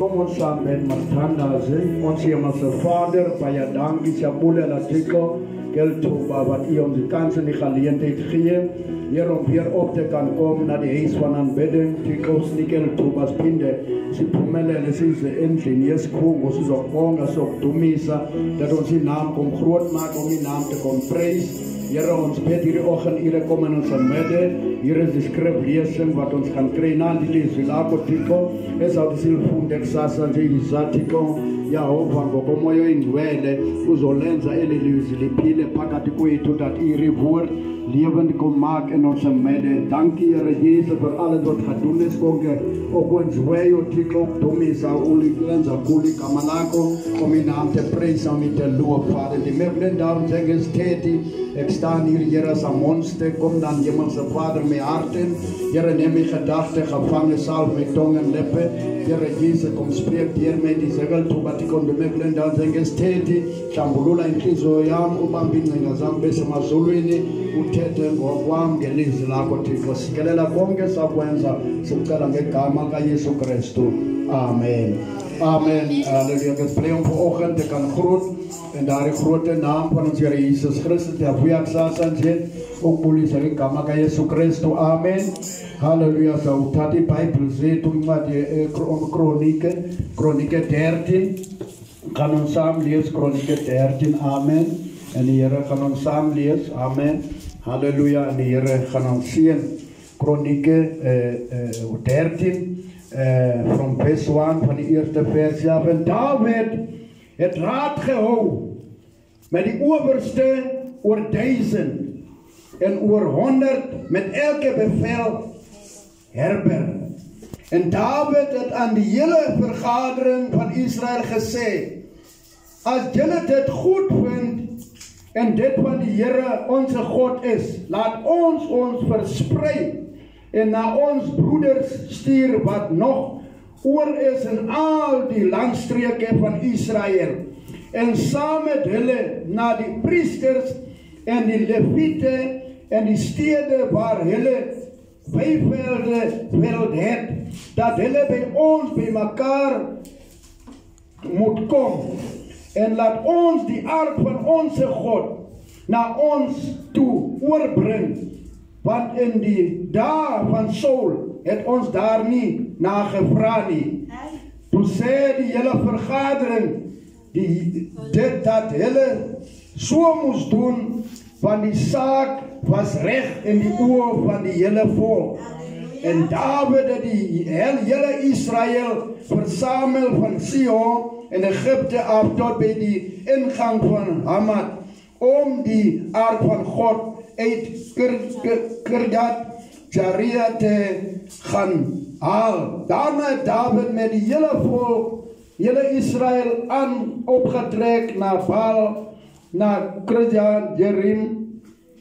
Kom ons saam met Matanda sing. Ons Hemelse Vader, baie dankie Sabule Latiko, Geltoba wat U ons die kans en die geleentheid gee, hier om weer op te kan kom na die huis van aanbidding, Tikos Nikel Tobas Pinde, Sipumele en is de ingenieurs Kongo, ons is ook bang as ook Dumisa, dat ons die naam kom groot maak om die naam te kom prijs. Here, ons bid hierdie oggend, Here kom in ons midde. Hier is die skriflesing wat ons gaan kry na die lesilako tiko. Esa usilfunde kusasa nje izatiko. Yehova ngokomoya ingcwele uzolenza eli lizwi liphile phakathi kwethu dat hierdie woord lewend kom maak in ons midde. Dankie Here Jesus vir alles wat gedoen is konke. Okwenziweyo Thixo ukudumisa ulikwenza kuli igama lakho om die naam te prys om te loof Vader. Die meubelen daarom sengesthethi. Ik sta hier, Heer, als een monster. Kom dan, Hemelse Vader, met harten. Heer, neem mijn gedachten gevangen, salf met tong en lippen. Heer, Jezus, kom spreek, Heer, met die zegel toe, wat ik kon de meubelen dan zeggen, steti. Shambulula in Kizo, Yam, Ubambin, en Gazam, Besama, Zuluini, Utete, Gwam, Geliz, Lako, Tifos. Kelela, Konge, Sabwenza, Sukala, Gekama, Yesu Christus. Amen. Amen. Halleluja. Ik spreek om vanochtend, ik kan groot. En daar de grote naam van ons Heer Jezus Christus, die afweerzaam zijn, ook politie zeggen, Kamaka Jesu Christus, amen. Halleluja, zo dat die Bijbel zegt, toen maar die kronieken 13, gaan ons samen lezen, kronieken 13, amen. En de Heer gaan ons samen lezen, amen. Halleluja, en de Heer gaan ons zien, kronieken 13, van vers 1 van de eerste vers, ja, van David, het raad gehou met die owerste oor 1000 en oor 100 met elke bevel herber. En David het aan die hele vergadering van Israël gesê, as julle dit goed vind en dit wat die Here onze God is, laat ons versprei en na ons broeders stuur wat nog oor is in al die landstreke van Israël en saam met hulle na die priesters en die leviete en die stede waar hulle weivelde wil het, dat hulle by ons by mekaar moet kom en laat ons die ark van onze God na ons toe oorbring, want in die dae van Saul het ons daar nie na gevra nie. Toe sê die hele vergadering dit dat hulle so moes doen, want die saak was reg in die oë van die hele volk. En David het die hele Israël versamel van Sihon en Egypte af tot by die ingang van Hamat om die ark van God uit Kirjat Jearim te gaan haal. Daarna het David met die hele volk, hele Israël opgetrek na Baal, na Kirjat Jearim,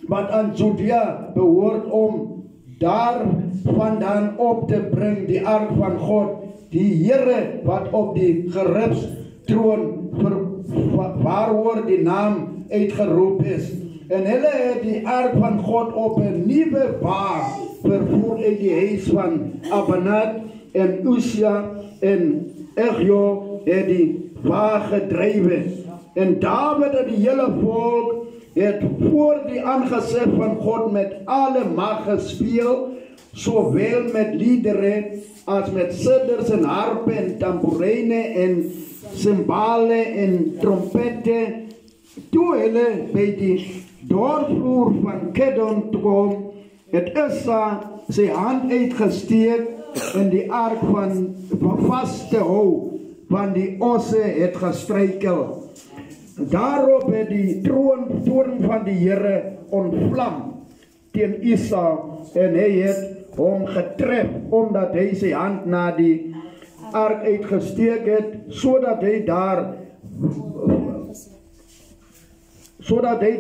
wat aan Judea behoort om daar vandaan op te bring die ark van God, die Here wat op die geribstroon waaroor die naam uitgeroep is. En hulle het die ark van God op 'n nuwe wa vervoer uit die huis van Abinadab en Usia en Egjo het die wa gedrywe. En David en die hele volk het voor die aangesig van God met alle mag gespeel, sowel met liedere as met siders en harpe en tamboerine en cymbale en trompette. Toe hulle by die doorvloer van Kedon kom, het Issa sy hand uitgesteek en die ark van vast te hou, want die osse het gestruikel. Daarop het die toorn van die Here ontvlam teen Issa en hy het hom getref omdat hy sy hand na die ark uitgesteek het, sodat hy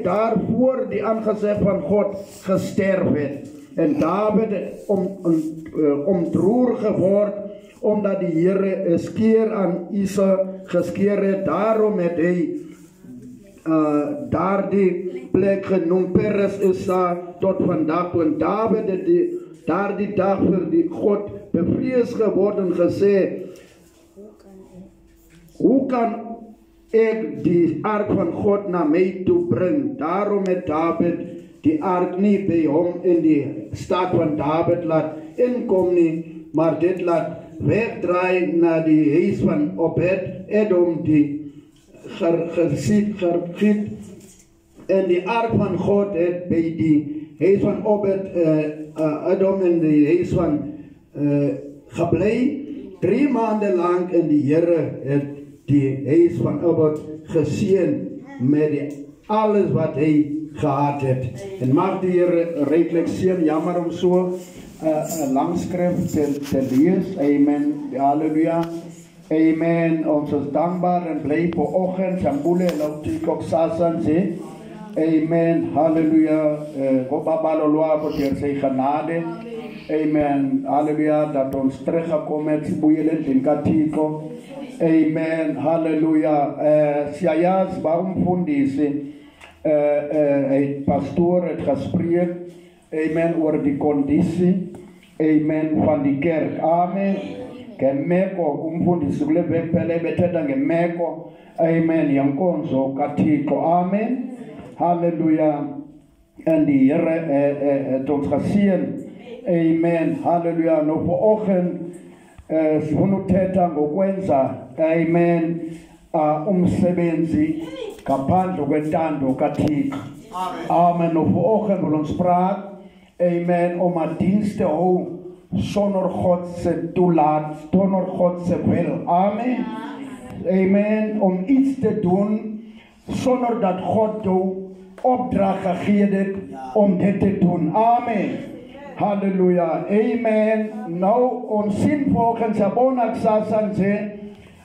daar voor die aangesig van God gesterf het. En David het ontroer geword, omdat die Here 'n skeer aan Issa geskeer het. Daarom het hy daardie plek genoem Peres Issa tot vandag. En David het daardie dag vir die God bevrees geword en gesê, hoe kan ik die ark van God naar mij toe brengen? Daarom het David die ark niet bij hem in die stad van David laat inkomen, maar dit laat wegdraaien naar die huis van Obed-Edom, die gerziet en die ark van God het bij die huis van Obed-Edom in die huis van gebleven. 3 maanden lang en die Here het die huis van Obed gezien met alles wat hij gehad heeft. En mag die Here rijkelijk zien, jammer om zo lang schrift te lezen. Amen. Halleluja. Amen. Ons is dankbaar en blij voor ochtend. Sambule lautik ook sasan ze. Amen. Halleluja. Gobabaloloa voor zijn genade. Amen. Halleluja. Dat ons teruggekomen is. Boeilen in Katiko. Amen. Halleluja. Siayas, waarom vond deze? Het pastoor het gesprek. Amen. Over die conditie. Amen. Van die kerk. Amen. Gemeko. Umvond die sukle wegpele. Beteta gemeko. Amen. Yankonzo Katiko. Amen. Halleluja. En die Here het ons gezien. Amen. Halleluja. Nog voor ochtend. Sifunuthetha ngokwenza. Amen. Umsebenzi ngaphandle kwentando kaThixo. Amen. Nog voor ochtend wil ons praat. Amen. Om een dienst te houden zonder God se toelaat, zonder God se wil. Amen. Amen. Om iets te doen zonder dat God de opdracht gegeven heeft om dit te doen. Amen. Halleluja. Amen. Nou, ons zin volgens Abonak Sasanze.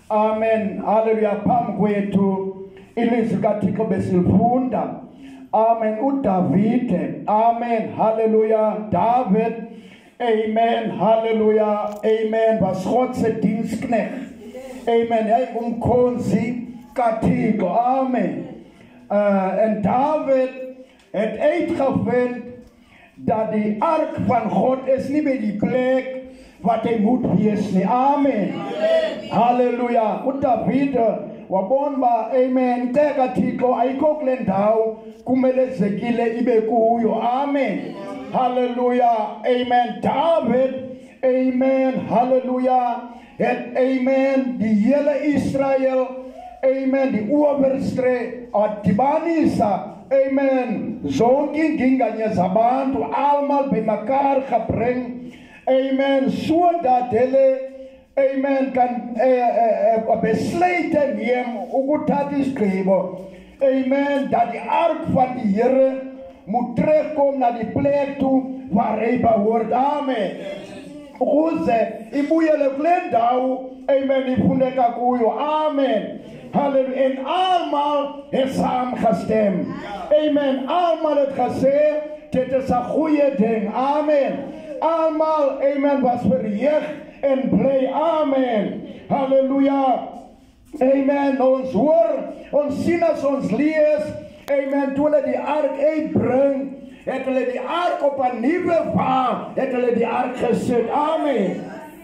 Amen. Halleluja. Pam kwetu. Ilizikatiko besilfunda. Amen. David. Amen. Halleluja. David. Amen. Halleluja. Amen. Was Godse dienstknecht. Amen. Hij omkonzi katiko. Amen. En David het uitgevind dat die ark van God is niet bij die plek wat hij moet wezen. Amen. Halleluja. David wabonba. Amen. Tekatiko aikoklen dau kumele zekile ibe kuyo. Amen. Halleluja. Amen. David. Amen. Halleluja. Het amen. Die hele Israël. Amen. Die overstre Atibanisa. Amen. Zonking ginganya zabantu allemaal bij elkaar gebracht. Amen. Zodat hele amen kan besluiten nemen hoe dat is geschreven. Amen. Dat die ark van die Here moet terugkomen naar die plek toe waar hij behoort. Amen. Goze, ibuye glendau. Amen. Ifundeka kuyo. Amen. Halleluja. En allemaal is samengestemd. Amen. Allemaal het gezegd. Dit is een goede ding. Amen. Allemaal, amen, was verheugd en blij. Amen. Halleluja. Amen. Ons hoor, ons zien als ons lees. Amen. Toen we die ark uitbrengt, het we die ark op een nieuwe vaart, het we die ark gezet. Amen.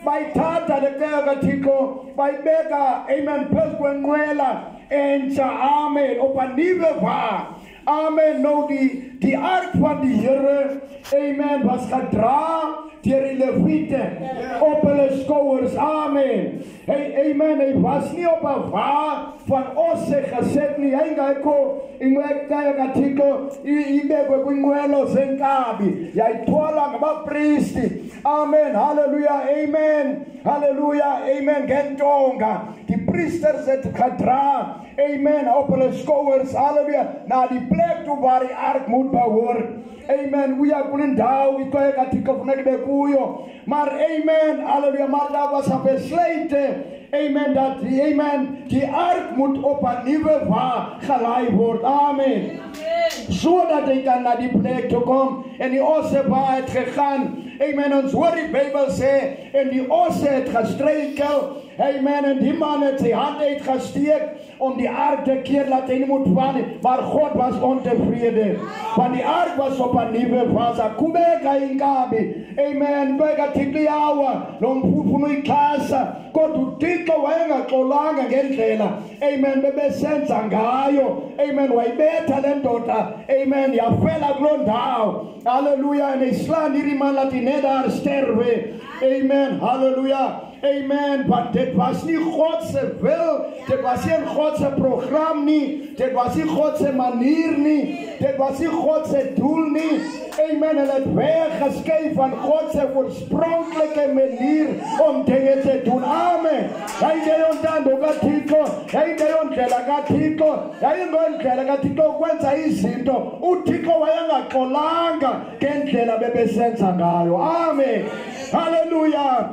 Bij Tata de Kerkatiko, bij Beka, amen, Pesquenguela, en amen, op een nieuwe vaart. Amen. Nou, die ark van die Here, amen, was gedragen door de Levieten op hun schouders. Amen. Hey, amen. Hij was niet op een vaart van Osse gezet. Niet engeko, in Kerkatiko, Ibeko, Quinguelo, Zenkabi. Jij tola, maar priesti. Amen. Halleluja. Amen. Halleluja. Amen. Gentonga. Die priesters het gedragen. Amen. Op hun schouders. Halleluja. Naar die plek toe waar die ark moet behoren. Amen. We are going down. We kan katika vanuit de kuyo. Maar amen. Halleluja. Maar dat was een besluiten. Amen. Dat die ark moet op een nieuwe vaart geleid worden. Amen. Zodat hij kan naar die plek toe komen. En die osse vaart het gegaan. Amen. Ons hoor die Bijbel zeggen. En die osse het gestrekeld. Amen. En die man het sy hand uitgesteek om die ark te keer dat hy nie moet val nie. Maar God was ontevrede. Want die ark was op 'n nuwe fase. Kubeka inkabi. Amen. Beka tikliyawa. Lo mfufunu uyikhasa. Kodwa uThixo wayengaxolanga ngendlela. Amen. Bebesenza ngayo. Amen. Wayibetha le ndoda. Amen. Yafela kuloo ndawo. Hallelujah. En islandi iman laat die net daar sterwe. Amen. Hallelujah. Amen. But dit was nie God se wil. Dit was nie God se program nie. Dit was nie God se manier nie. Dit was nie God se doel nie. Amen. Hulle het weggeskei van God se oorspronklike manier om dinge te doen. Amen. Yayingeyondando kaThixo, yayingeyondlela kaThixo, yayingeyondlela kaThixo ukwenza izinto. uThixo wayengaxolanga ngendlela bebesenza ngayo. Amen. Hallelujah.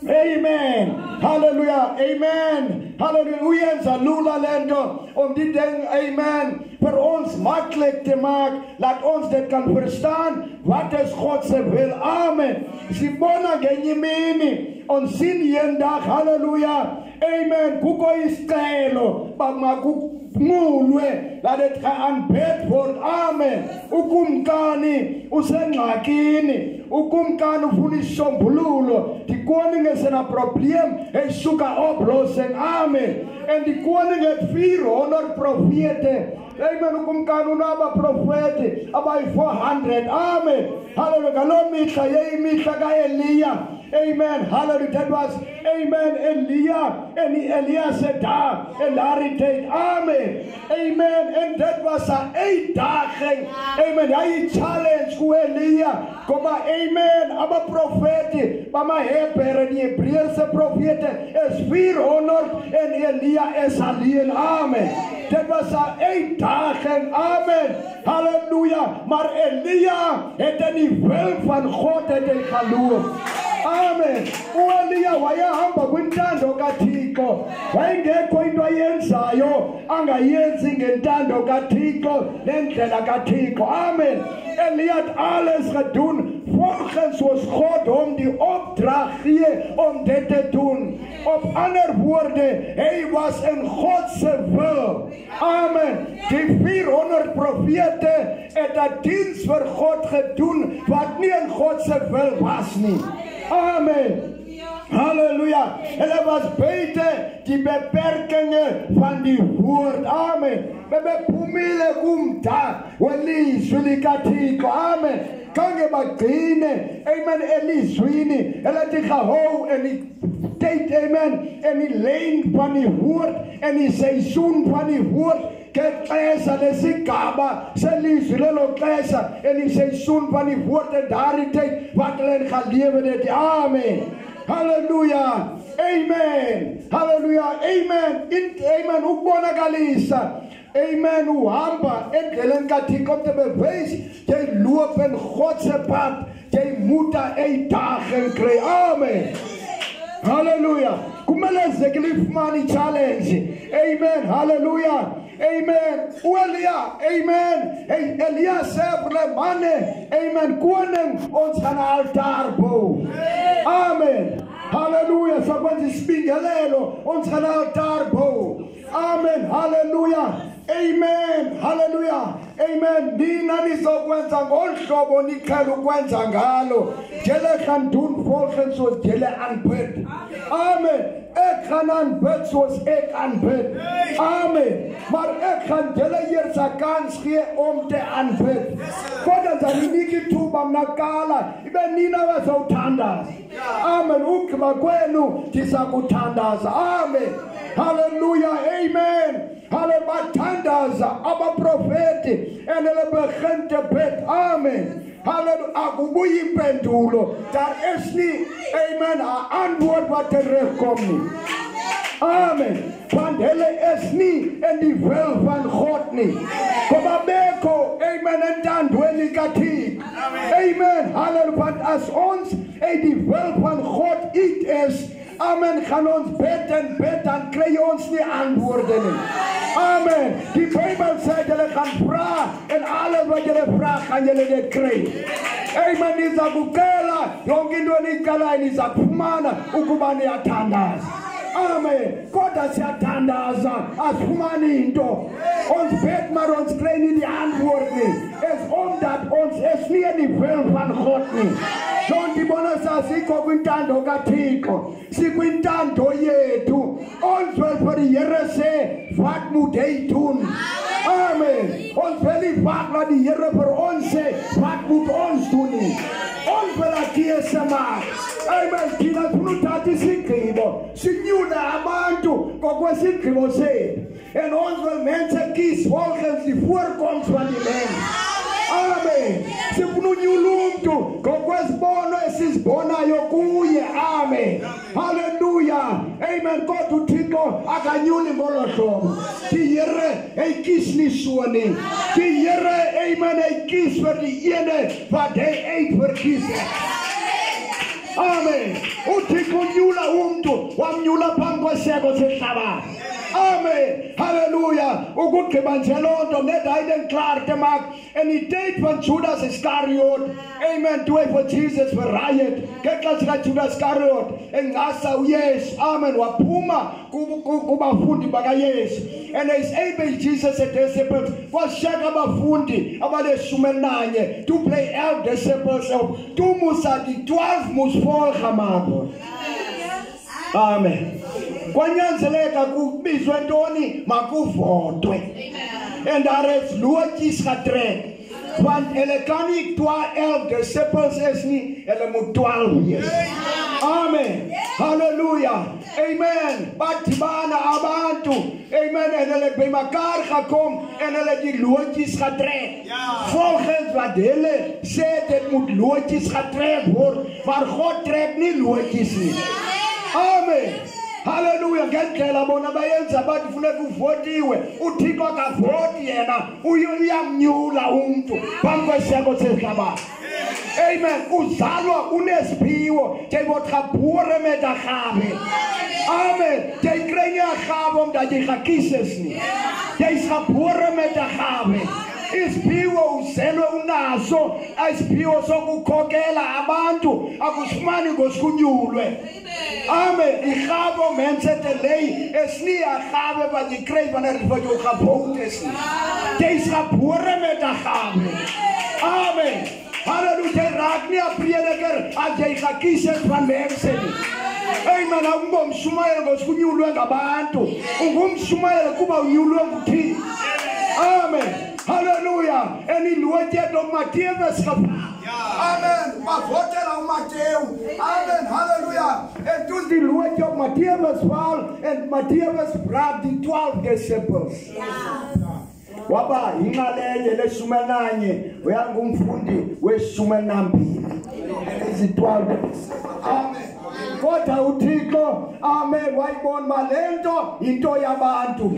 Amen. Hallelujah. Amen. Hallelujah. Uyenza lula lento om die ding, amen, vir ons maklik te maak. Laat ons dit kan verstaan. Wat is God se wil? Amen. Sibona ngenye imini. Ons sien eendag, hallelujah. Amen. Kukho isicelo makumulwe laat dit geaanbid word. Amen. Ukumkani usengxakini. Ukumkani ufuna isisombululo. Die koning is in 'n probleem. Hy soek 'n oplossing. Amen. En die koning het 400 profete. Amen. Ukumkani unaba profete abayi 400. Amen. Hallelujah. Galoo mihla yeyimihla kaEliya. Amen. Hallelujah. That was, amen, Elia. En Elia said, en Larry did. Amen. Amen. And that was a 8-daging. Amen. Hij challenge ku Elia. Kom maar, amen. Aba profete. Mama Heber en die Hebreëse profete is 400 en Elia is alleen. Amen. That was a 8-daging. Amen. Hallelujah. Maar Elia het in die wil van God het hy geloof. Amen. Elia wayehamba kwintando kaThixo. Wayengekho into ayenzayo angayenzi ngentando kaThixo nendlela kaThixo. Amen. Elia het alles gedoen volgens soos God hom die opdrag gee om dit te doen. Op ander woorde, hy was in God se wil. Amen. Die 400 profete het 'n diens vir God gedoen wat nie in God se wil was nie. Amen. Hallelujah. Hulle was buite die beperkingen van die woord. Amen. Bebephumile kumda welizwi likaThixo. Amen. Kange bagcine, amen, elizwini. Hulle het gehou en die tyd, amen, en die lyn van die woord en die seisoen van die woord. Kexesha lesigaba selizwi lelo xesha en die seisoen van die woord en daardie tyd wat hulle gelewe het. Amen. Hallelujah. Amen. Hallelujah. Amen. Amen. Ukubonakalisa. Amen. Uhamba endleleni kaThixo om te bewys jy loop in God se pad. Jy moet 'n uitdaging kry. Amen. Hallelujah. Kumele zekelifumani challenge. Amen. Hallelujah. Amen. Elia. Amen. Hey, Elia sê vir hulle manne, amen, koning, ons gaan 'n altaar bou. Amen. Hallelujah. So when you speak hello, ons gaan 'n altaar bou. Amen. Hallelujah. Amen. Hallelujah. Amen. Nina nizokwenza ngolhlobo niqhela ukwenza ngalo. Jelle gaan doen volgens soos jelle aanbid. Amen. Ek gaan aanbid soos ek aanbid. Amen. Maar ek gaan jelle eers 'n kans gee om te aanbid. Kodwa zanginiki thuba mnakala. Ibe nina wazothandaza. Amen. Ukuma kwenu ndizakuthandaza. Amen. Hallelujah. Amen. Hulle bathandaza abaprofeti en hulle begin te bid. Amen. Hallelujah. Akubuyi impendulo. Daar is nie, amen, 'n antwoord wat terugkom nie. Amen. Want hulle is nie in die wil van God nie. Kom abeko, amen, entandweni kaThixo. Amen. Hallelujah. Want as ons uit die wil van God uit is, amen, gaan ons bid en bid, dan kry ons nie antwoorde nie. Amen. Die Bybel sê julle gaan vra en alles wat julle vra gaan julle dit kry. Amen. Nizakukela yonke into enikalayo nizakufumana ukuba niyathandaza. Amen. Kodwa siyathandaza asifumani into. Ons bid maar ons kry nie die antwoord nie. Is omdat ons is nie in die wil van God nie. Sondibona sasikho kwintando kaThixo. Sikwintando yethu. Ons wil vir die Here sê, wat moet hy doen? Amen. Ons wil nie wag dat die Here vir ons sê, wat moet ons doen nie. Ons wil akiese maak. Amen. Thina sifuna uthatha isigqibo sinyule abantu ngokwesigqibo sethu. En ons wil mense kies volgens die voorkoms van die mens. Amen. Sifuna unyula umuntu ngokwesibono esisibonayo kuye. Amen. Hallelujah. Amen. Kodwa uThixo akanyuli ngolo hlobo. Die Here hy kies nie so nie. Die Here, amen, hy kies vir die ene wat hy uitverkies het. Amen. Uthixo unyula umuntu wamnyula phambi kweseko sehlabathi. Amen. Hallelujah. Ukugqiba nje loo nto net ayideklar te maak en die tyd van Judas Iscariot. Amen. Toe hy vir Jesus verraai het. Ngexesha kaJudas Iscariot engasa uYesu. Amen. Waphuma kubafundi bakaYesu. And he's able Jesus and disciples washaka abafundi abaleshumi to play out disciples of two musa die 12 moes volga maak. Amen. Kwanyanzeleka kubizwe ntoni makuvotwe. En daar is loodjies getrek. Want hulle kan nie 12 disciples is nie, hulle moet 12 wees. Amen. Hallelujah. Amen. Batibana abantu. Amen. En hulle by mekaar gekom en hulle die loodjies getrek. Volgens wat hulle sê dit moet loodjies getrek word, maar God trek nie loodjies nie. Amen. Hallelujah. Ngendlela bona bayenza bathi funeka uvotiwe. uThixo akavoti yena, uyamnyula umuntu phambi kweseko sehlabathi. Amen. Uzalwa unesiphiwo tjebothapure metagabe. Amen. Tjekrenye gabe omdat jy gekies is nie. Jy's geboore met 'n gawe. Isiphiwo uzelwe unaso, isiphiwo sokukhokela abantu akusifumani ngosikunyulwe. Amen. Igabo mense te lei is nie 'n gawe wat jy kry wanneer jy wat jou gebouw is nie. Jy's gebore met 'n gawe. Amen. Halleluja. Raak nie 'n prediker as jy gekies is van mense nie. Amen. Ungomshumayela ngosikunyulwe ngabantu. Ungumshumayela kuba unyulwe nguThixo. Amen. Hallelujah. En die loodjie op Matteus gepraat. Amen. Maar votela op Matteus. Amen. Hallelujah. En toen die loodjie op Matteus val en Matteus bracht die 12 disciples. Waba ingalenye leshumenanye uyangumfundi weshumenambili. Ezi 12. Amen. Kodwa uThixo, amen, wayibona malento into yabantu.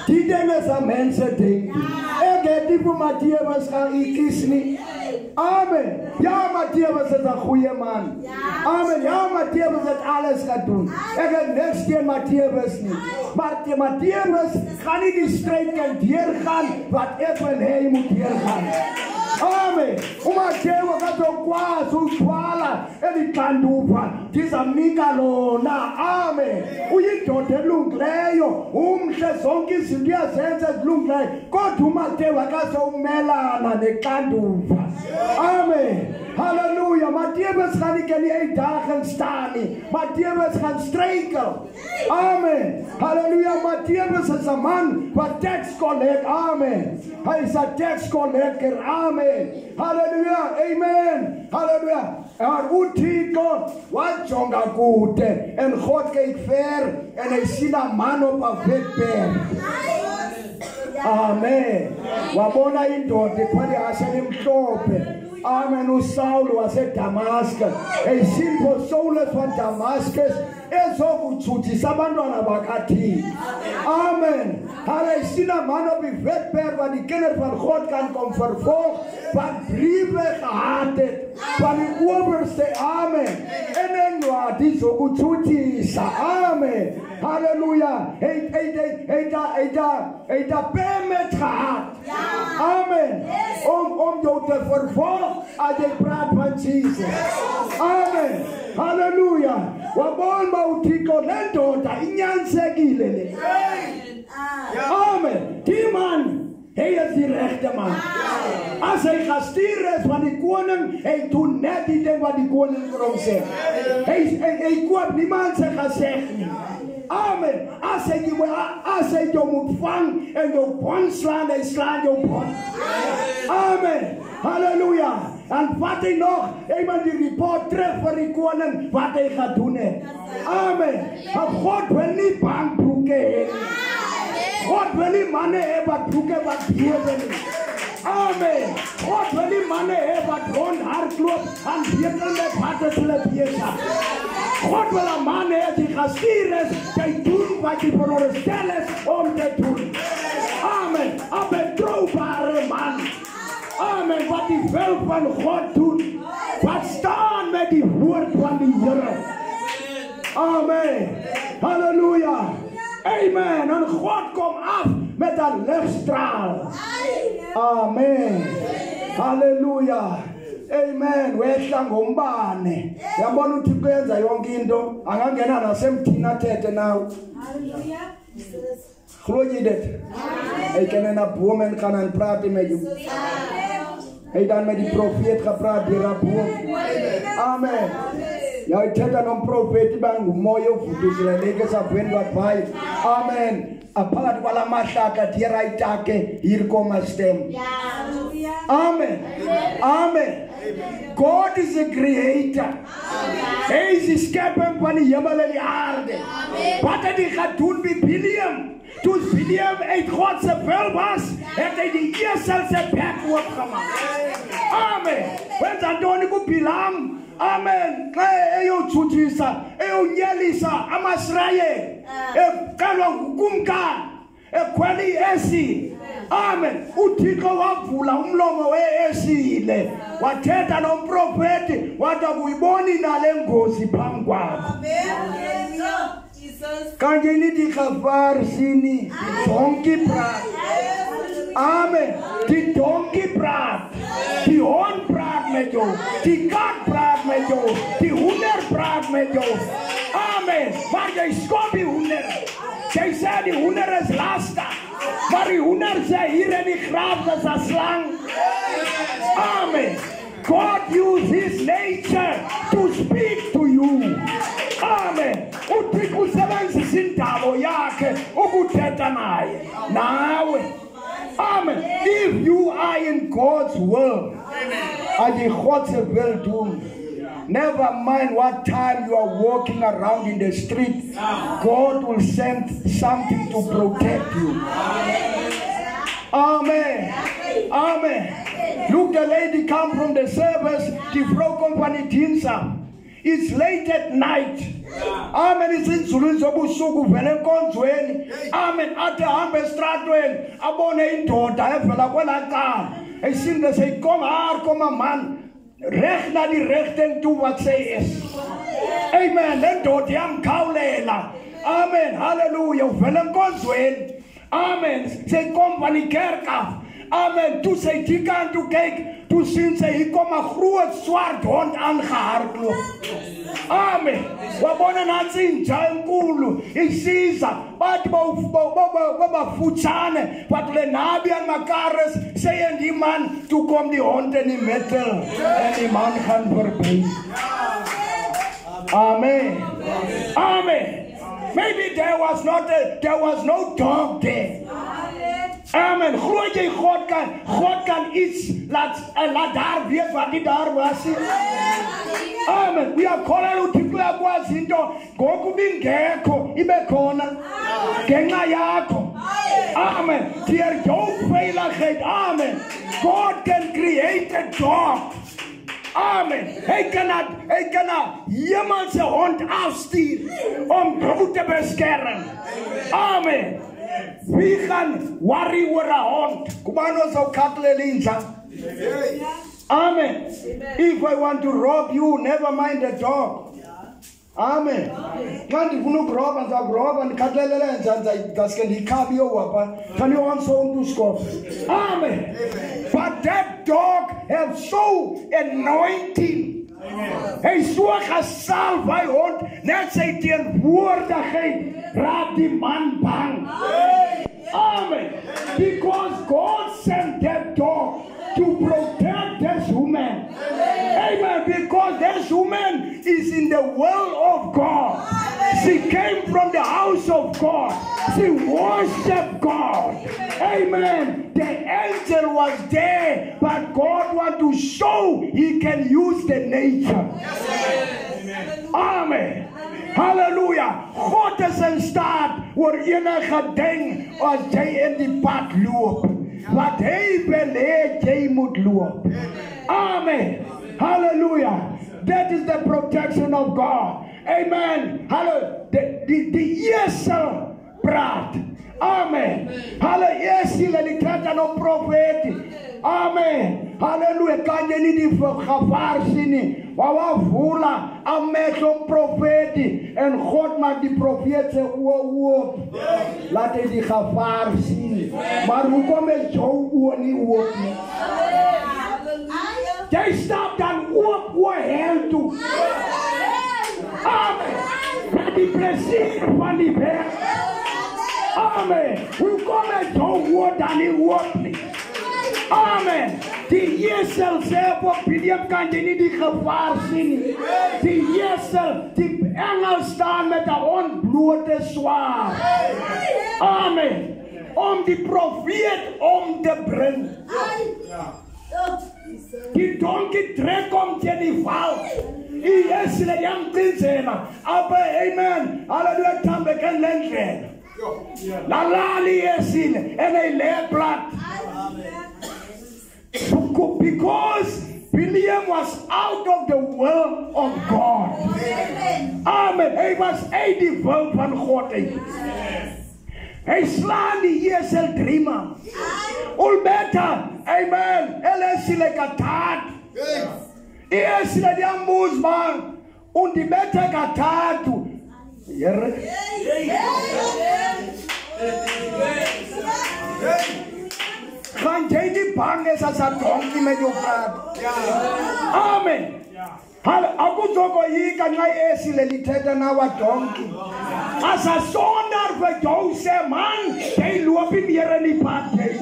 Didene zamense ding. Engeti fu Matteus ga ikisni. Amen. Ja, Matteus is 'n goeie man. Amen. Ja, Matteus het alles gedoen. Ek het niks teen Matteus nie. Maar die Matteus gaan nie die stryd kan deurgaan wat ek wil hê hy moet deurgaan. Amen. Umattheus akazokwazi ukuthwala elixanduva ndizamnika lona. Amen. Uyindoda elungileyo, umhle, zonke izinto uyazenza ezilungileyo, kodwa uMattheus akazomelana nexanduva. Amen. Hallelujah. Matteus gaan nie in die dagen staan nie. Matteus gaan struikel. Amen. Hallelujah. Matteus is 'n man wat tax collect. Amen. Hy is 'n tax collector. Amen. Hallelujah. Amen. Hallelujah. En uThixo wajonga kude en God kyk ver en hy sien 'n man op 'n witberg. Amen. Wabona indoda ephali asemhlophe. Amen. uSaul waseDamascus. Eyisipho Saul van Damascus ezokuthutisa abantwana bakaThixo. Amen. Hy sien 'n man op die witberg wat die kinders van God kan kom vervolg, wat briewe gehad het van die owerste. Amen. En incwadi zokuthuthisa. Amen. Hallelujah. Eita pemetrat. Amen. Om jou te vervolg as jy praat van Jesus. Amen. Hallelujah. Wabona uThixo le ndoda inyansekile le. Amen. Die man, hy is die regte man. As hy gestuur is van die koning, hy doen net die ding wat die koning vir hom sê. Hy koop niemand se geseg nie. Amen. As hy jou moet vang en jou bond slaan, hy slaan jou bond. Amen. Hallelujah. En wat hy nog, hy moet die report terug vir die koning wat hy gaan doen het. Amen. En God wil nie bankbroeke hê. God wil nie manne hê wat broeke wat bewe nie. Amen. God wil nie manne hê wat rond hardloop en bekel met wat is hulle besig. God wil 'n man hê die gestuur is, hy doen wat hy veronderstel is om te doen. Amen. 'n betroubare man. Amen. Wat die wil van God doen. Wat staan met die woord van die Here. Amen. Hallelujah. Amen. En God kom af met 'n ligstraal. Amen. Hallelujah. Amen. Wehla ngombane. Yabona uThixo yenza yonke into, angangena nasemthina thethe nawe. Hallelujah. Glo jy dit? Hy kan na boom en kan aan praat met jou. Hy dan met die profeet gepraat deur 'n boom. Amen. Ja, ik zeg dan een profeet bij een mooie voet, dus de leken zijn vriend wat bij. Amen. Apart wala mashaka tierai take, hier komen stem. Amen. Amen. God is a creator. Hij is de schepper van de hemel en de aarde. Wat hij gaat doen bij Biliam. Toen Biliam uit God zijn wil was, heeft hij de eerste zijn bek opgemaakt. Amen. Wanneer dan ik op Bilam. Amen. Eyo chuchisa, eyo nyelisa, amasraye, kalong kumka, kweli esi. Amen. Uthixo wavula umlomo weesile. Wathetha nomprofeti, watakuyibona nale ngozi phambi kwakho. Kanje nithi khavar sini, donkey brat. Amen. Die donkey brat. Die hond praat met jou. Die kat praat met jou. Die hoender praat met jou. Amen. Maar jy skop die hoender. Jy sê die hoender is lastig. Maar die hoender sê hier in die graf is 'n slang. Amen. God used his nature to speak to you. Amen. Uthixo usebenzisa indalo yakhe ukuthetha naye. Nawe. Amen. If you are in God's will, as je God's wil doen, never mind what time you are walking around in the street, God will send something to protect you. Amen. Amen. Look, the lady come from the service, die vrouw komt van die dienst. It's late at night. Amen. It's in Zulunzo Busuku, Velenkonzweni. Amen. Ate hambe straatwen. Abone indoda. Evela kwela ka. Hij zingt dat zij kom haar, kom een man. Recht naar die rechten toe wat zij is. Amen. En dood jam kaulela. Amen. Halleluja. Velenkonzweni. Amen. Zij komt van die kerk af. Amen. Toen zij die kant toe keek, toen zien ze hier komt een groot zwart hond aangehardloop. Amen. Wabona nansi inja enkulu isiza bathi bafutsane bathi le nabi aan mekaar is sê die man toe kom die hond in die middel en die man gaan verby. Amen. Amen. Maybe there was no dog there. Amen. Glo jy God kan iets laat daar weet wat die daar was. Amen. We are calling uThixo yakwazi into ngoku bingekho ibe khona ngenxa yakho. Amen. Deur jou veiligheid. Amen. God can create a dog. Amen. Hy kan hemelse hond afstuur om jou te beskerm. Amen. Wie gaan worry oor 'n hond? Kom aan ons ou katlelinja. Amen. If I want to rob you, never mind the dog. Amen. Kanti ufuna ukuroba ngizakuroba ngikhathalele njani ngaske ndikhabi yowapha can you answer to score. Amen. But that dog has so anointing. Hy so gesalf hy hond net sy teenwoordigheid raak die man bang. Amen. Because God sent that dog to protect this woman. Amen. Because this woman is in the will of God. She came from the house of God. She worshiped God. Amen. The angel was there, but God wants to show He can use the nature. Amen. Hallelujah. God is in staat oor enige ding as jy in die pad loop. Wat hy wil hê jy moet loop. Amen. Hallelujah. That is the protection of God. Amen. Hallelujah. Die esel praat. Amen. Hallelujah. Esel en die praat aan 'n profeet. Amen. Hallelujah. Kan jy nie die gevaar sien nie? Wawavula amehlo profeti en God maak die profeet se oop. Laat hy die gevaar sien. Maar hoekom is jou oë nie oop nie? Jy stap dan oop oor hel toe. Amen. Met die plesier van die berg. Amen. Hoekom is jou oë dan nie oop nie? Amen. Die esel sê op Biliam kan jy nie die gevaar sien nie. Die esel, die engel staan met 'n ontblote swaard. Amen. Om die profeet om te bring. Die donkie trek om teen die val. Die esel yang prinsena. Amen. Hallelujah. Tambe kan lentre. La lali esel en hy lê plat. Because Biliam was out of the will of God. Amen. Hy was uit die wil van God uit. Hy slaan die esel 3 maal. Ulbeta. Amen. Elesile katat. Esile die ambusman. Und die beta katatu. Gaan jy nie bang is as 'n donkie met jou praat? Amen. Akuzoko yika nxa esile lithetha nawa donkie. As 'n sonder vir jou sê man, jy loop nie meer in die pad nie.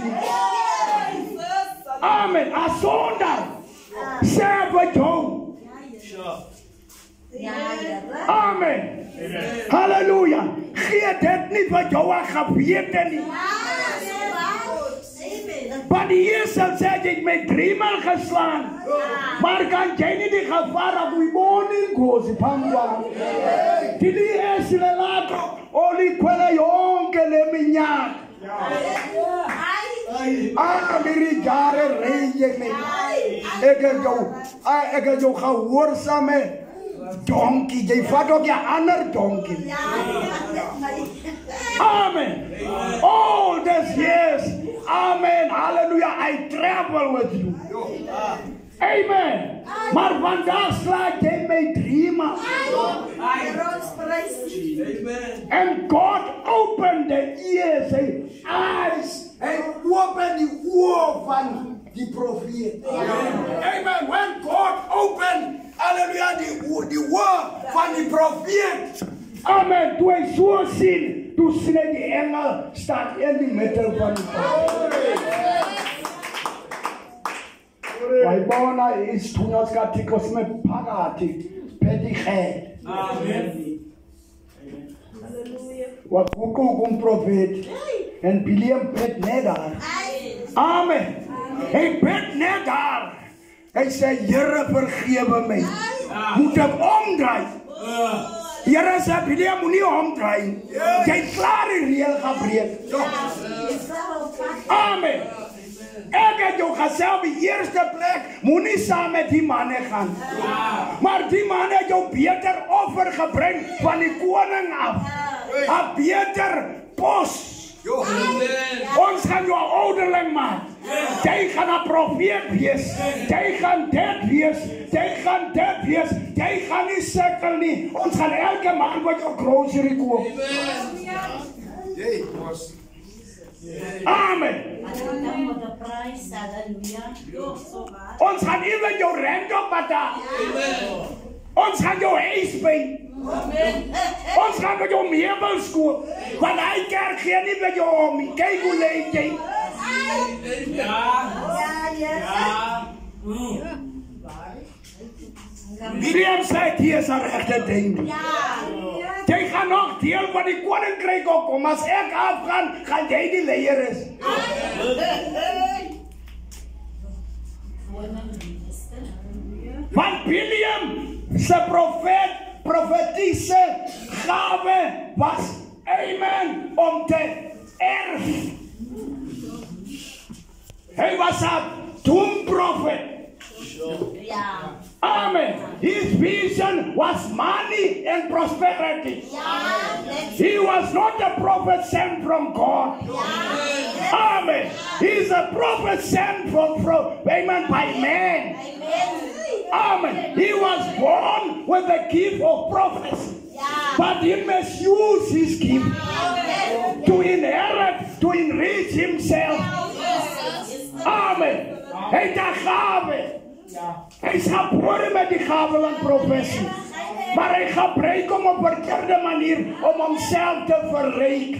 Amen. A sonder sê vir jou. Amen. Hallelujah. Gee dit nie vir jou 'n gewete nie. Maar die esel sê jy met 3 maal geslaan. Maar kan jy nie die gevaar op die morning gozi pangwa. Die esel laat oli kwela yonke le minyaka. Amiri jare reje me. Eke jou gehoorsame donkie. Jy vat ook 'n ander donkie. Amen. All this years. Amen. Hallelujah. I travel with you. Amen. Maar vandaag slaat jy my 3 maal. And God opened the ears, eyes, and opened the oor van die profeet. Amen. When God opened, hallelujah, the oor van die profeet. Amen. Toe hy so sien, toe sien hy die engel staan in die middel van die profeet. Hy bona is thunyas kathiko sme phakathi phethi khe. Amen. Wat kom profeet en Biliam bid net daar. Amen. Hy bid net daar. Hy sê Here vergewe my. Moet ek omdraai? Here sê Biliam moenie omdraai. Jy klaar die reël gebreek. Amen. Ek het jou gesê op die eerste plek moenie saam met die manne gaan. Maar die manne het jou beter offer gebring van die koning af. 'n beter pos. Ons gaan jou ouderling maak. Jy gaan 'n profeet wees. Jy gaan dit wees. Jy gaan dit wees. Jy gaan nie sukkel nie. Ons gaan elke maand wat jou grocery koop. Amen. Ons gaan even jou rent opbetaal. Ons gaan jou huis by. Ons gaan met jou meubels koop. Want hy kerk gee nie met jou om nie. Kyk hoe leef jy. William sê hier is 'n regte ding. Jy gaan nog deel van die koninkryk opkom. As ek afgaan, gaan jy die leier is. Want William se profetiese gawe was, amen, om te erf. Hy was 'n doemprofet. Amen. His vision was money and prosperity. He was not a prophet sent from God. Amen. He's a prophet sent from amen, by man. Amen. He was born with the gift of prophecy. But he misused his gift to inherit, to enrich himself. Amen. Hy het 'n gave. Hy is gebore met die gave van profesie. Maar hy gebruik hom op 'n verkeerde manier om homself te verryk.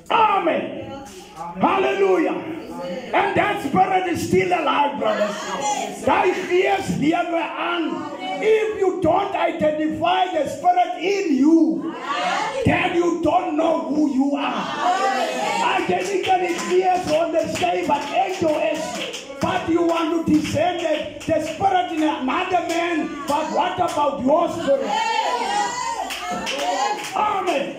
Amen. Hallelujah. And that spirit is still alive, brothers. Daai gees lewe aan. If you don't identify the spirit in you, then you don't know who you are. I can understand what angel is, but you want to discern the spirit in another man, but what about your spirit? Amen.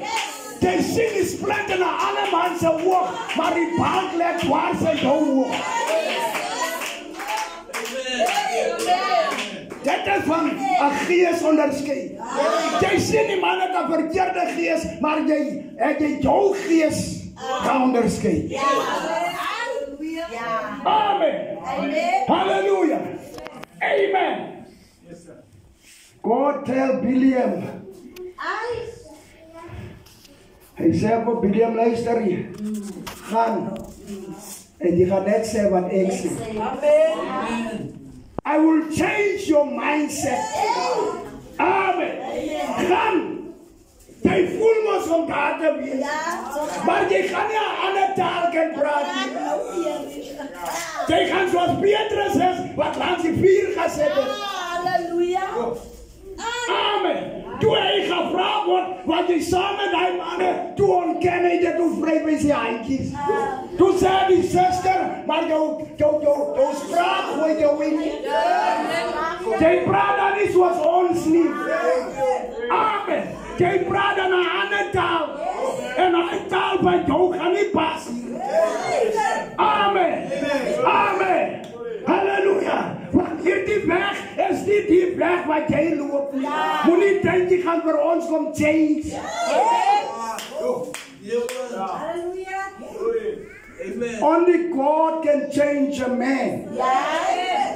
They sing is plant in 'n ander man se woord, maar die bank lê dwars in jou woord. Dit is van 'n gees onderskei. Jy sien die man het 'n verkeerde gees, maar jy jou gees kan onderskei. Amen. Hallelujah. Amen. God tell Biliam. Hy sê vir Biliam, luister hier. Gaan. En jy gaan net sê wat ek sê. Amen. I will change your mindset. Amen. Gaan. Jy voel mos om daar te wees. Maar jy gaan nie 'n ander taal kan praat nie. Jy gaan soos Petrus is, wat langs die vuur gesit het. Halleluja. Amen. Toe hy gevra word, wat jy saam met die manne, toe ontken hy dit hoe vry by sy handjies. Toe sê die suster, maar jou spraak gooi jou in. Jy praat dan nie soos ons nie. Amen. Jy praat dan 'n ander taal. En 'n taal by jou gaan nie pas. Amen. Amen. Halleluja. Want hierdie weg is nie die weg wat jy loop. Moenie dink jy gaan vir ons kom change. Halleluja. Only God can change a man.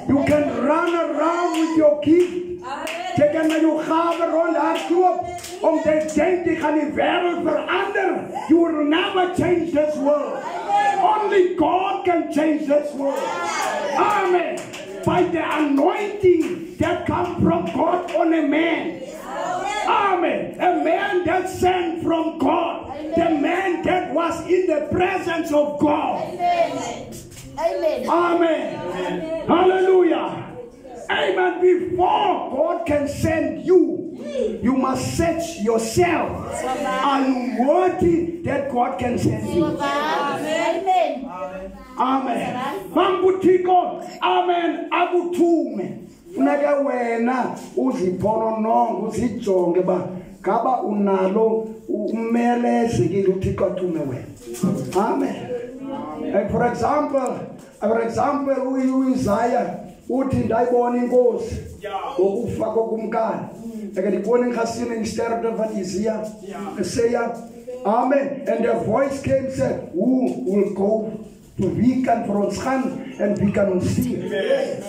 You can run around with your gift. Jy kan met jou gave rondhardloop om te dink jy gaan die wêreld verander. You will never change this world. Only God can change this world. Amen. By the anointing that comes from God on a man. Amen. A man that sent from God. The man that was in the presence of God. Amen. Amen. Hallelujah. Amen. Before God can send you, you must search yourself. Are you worthy that God can send you? Amen. Amen. Mambutiko. Amen. Abutume. Funeka wena uziphonononga uzijonge ba ngaba unalo umeleze ke uThixo athume wena. Amen. And for example, uIsaiah uthi ndayibona inkosi ngokufa kokumkani. Eke ndibona inkhasini ngisterbe van Isaiah. Amen. And the voice came said, who will go Vir wie kan vir ons gaan en wie kan ons stuur?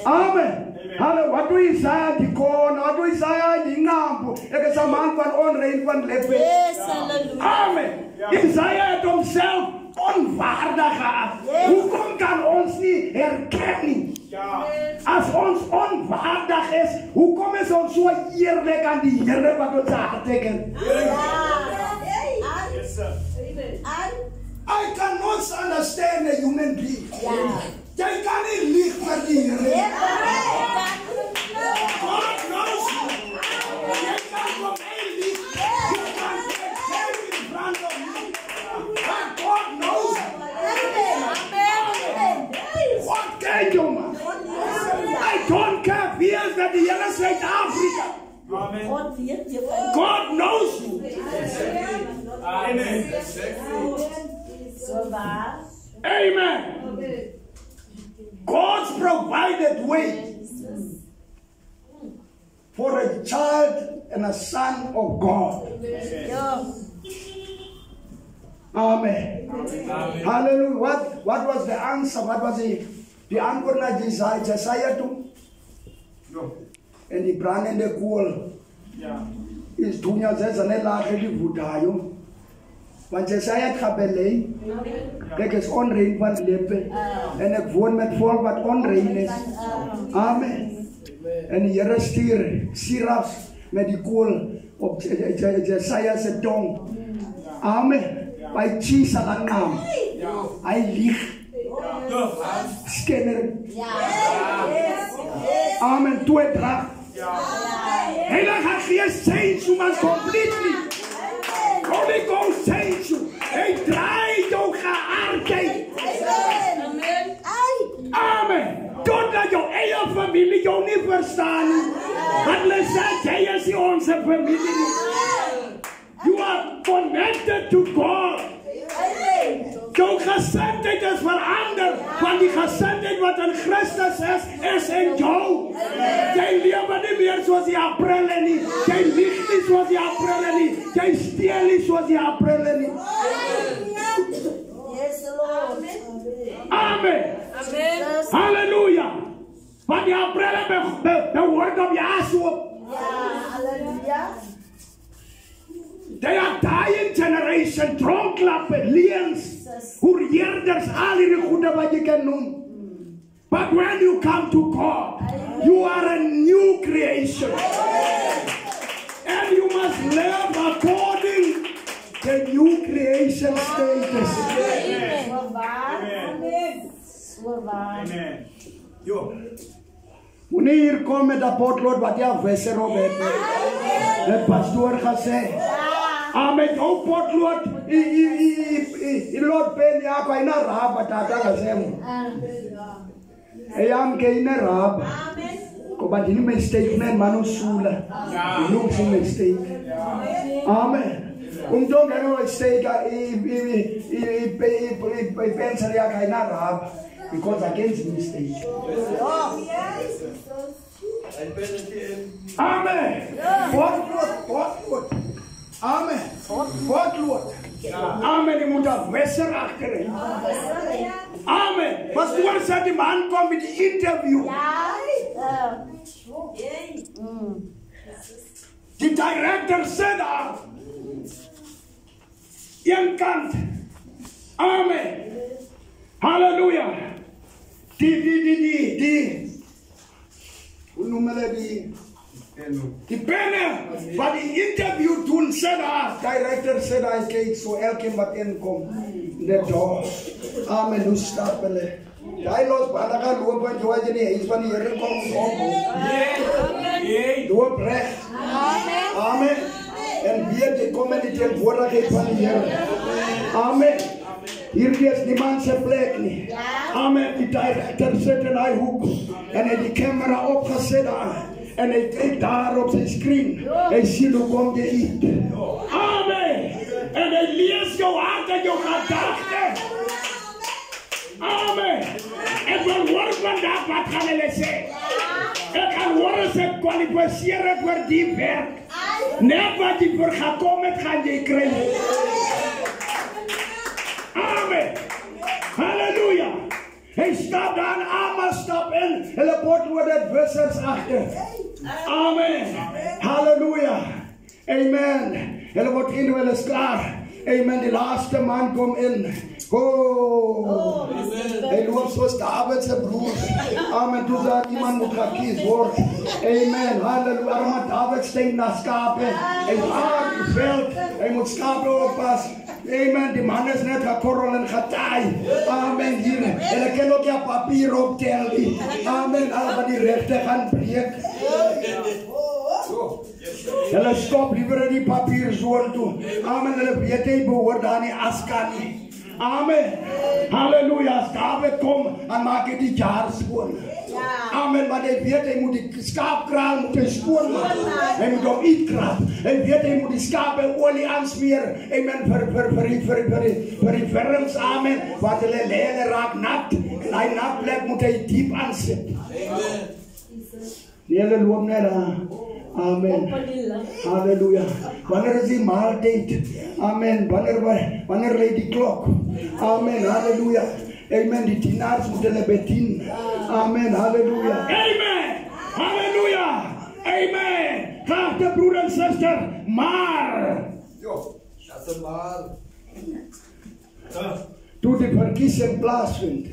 Amen. Hallo, wat doe Isaiah die kon? Wat doe Isaiah die ngambo? Ek is 'n man van onrein van lewe. Yes, hallelujah. Amen. Isaiah het homself onwaardig gehad. Hoekom kan ons nie herken nie? As ons onwaardig is, hoekom is ons so eerlik aan die Here wat ons harte ken? Yes, sir. I cannot understand a human being. Jy kan nie lieg vir die Here. God knows you. Jy kan vir my lieg. You can pretend in front of me. But God knows you. What can you, man? I don't care if he is that the Here South Africa. God knows you. Amen. Amen. God's provided way for a child and a son of God. Amen. Hallelujah. What was the answer? What was the answer na Jesaja toe? En die brandende kool is toen ja ze net lagen die voetayo. Want Jesaja het gebelei. Ek is onrein van lewe en ek woon met volk wat onrein is. Amen. En die Here stuur sirafs met die kool op Jesaja se tong. Amen. By Jesus se naam. Hy lieg. Skinner. Amen. Toe drag. Heilige Gees change you man completely. Holy Ghost change you. Hy draai jou geaardheid. Amen. Totdat jou eie familie jou nie verstaan nie. Want hulle sê jy is nie onze familie nie. You are connected to God. Jou gesindheid is verander. Want die gesindheid wat in Christus is in jou. Jy lewe nie meer soos die Aprille nie. Jy lieg nie soos die Aprille nie. Jy steel nie soos die Aprille nie. Amen. Hallelujah. Want die Aprille behoort op Jasup. They are dying generation, dronklappen, lions, hoerdeerders, al die goede wat je kan noemen. But when you come to God, you are a new creation. And you must live according to the new creation status. Amen. Jo. Moenie hier kom met 'n potlood wat jy afwisser op het. Het pastoor gesê. Met jou potlood, lot pen ya kwa ina raba tata kasemu. Eyam ke ina raba. Koba dini mistake man manusula. You see mistake. Amen. Don't get no mistake. I pensa ya kwa ina raba because against mistake. Amen. What? Amen. Wat Lord. Amen. Je moet dat messer achterin. Amen. Pastoor zei die man kwam met die interview. Die director zei daar. Eén kant. Amen. Halleluja. Hoe noemen we die? Die pennen wat die interview doen, zei daar, director zei daar, kijk, zo elke wat inkomt, de door. Amen, hoe stapelen. Hij los, maar dan gaan lopen, want je weet niet, van die Heer komt op. Doe oprecht. Amen. En weer de komen in de tegenwoordigheid van de Heer. Amen. Hier is niemand zijn plek niet. Amen. Die director zit in hij hoek. En hij die camera opgezet aan. En hij kijkt daar op zijn screen. Hij ziet hoe komt je eet. Amen. En hij leest jouw hart en jouw gedachten. Amen. En we horen vandaag wat gaan we zeggen. Ik ga horen ze kwalificeren voor die werk. Net wat je voor gaat komen, gaan je krijgen. Amen. Halleluja. Efesers 8. Amen. Halleluja. Amen. Hulle word in, hulle is klaar. Amen. Die laaste man kom in. Oh. Hy loop soos David se broer. Amen. Toe daar iemand moet gekies word. Amen. Halleluja. Maar David steen na skape. Hy maak die veld. Hy moet skape oppas. Amen. Die man is net gekorrel en getaai. Amen. Hier. Hulle kan ook ja papier optel. Amen. Al wat die regte gaan breek. Hulle stop liever in die papier zoon toe. Amen. Hulle weet hy behoort aan die askan nie. Amen. Halleluja. As David kom, dan maak hy die jaar skoon. Amen. Want hy weet hy moet die skaapkraal moet hy skoon maak. Hy moet hom uitkrap. Hy weet hy moet die skaap en olie aansmeer. Amen. Vir die verms. Amen. Want hulle lege raak nat. En hy nat plek moet hy diep aansit. Amen. Die hele loop net aan. Amen. Halleluja. Wanneer is die maaltijd? Amen. Wanneer leidt die klok? Amen. Halleluja. Amen. Die dienaars moeten er bedien. Amen. Halleluja. Amen. Halleluja. Amen. Geachte broer en zuster. Maar. Dat is maar. Toen de verkiezing plaatsvindt.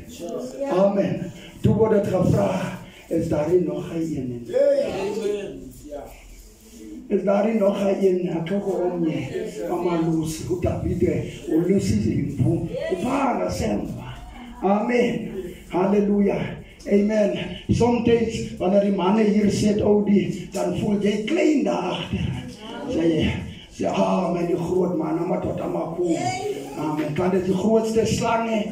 Amen. Toen wordt het gevraagd. Is daarin nog een? Is daarin nog een? Akoko omye, amalus, utavide, ulusisimpu, upara semba. Amen. Halleluja. Amen. Sometimes wanneer die mannen hier zit, Odi, dan voel je klein daarachter. Zeg, amen, die groot man, maar tot allemaal kom. Amen. Kan dit de grootste slangen?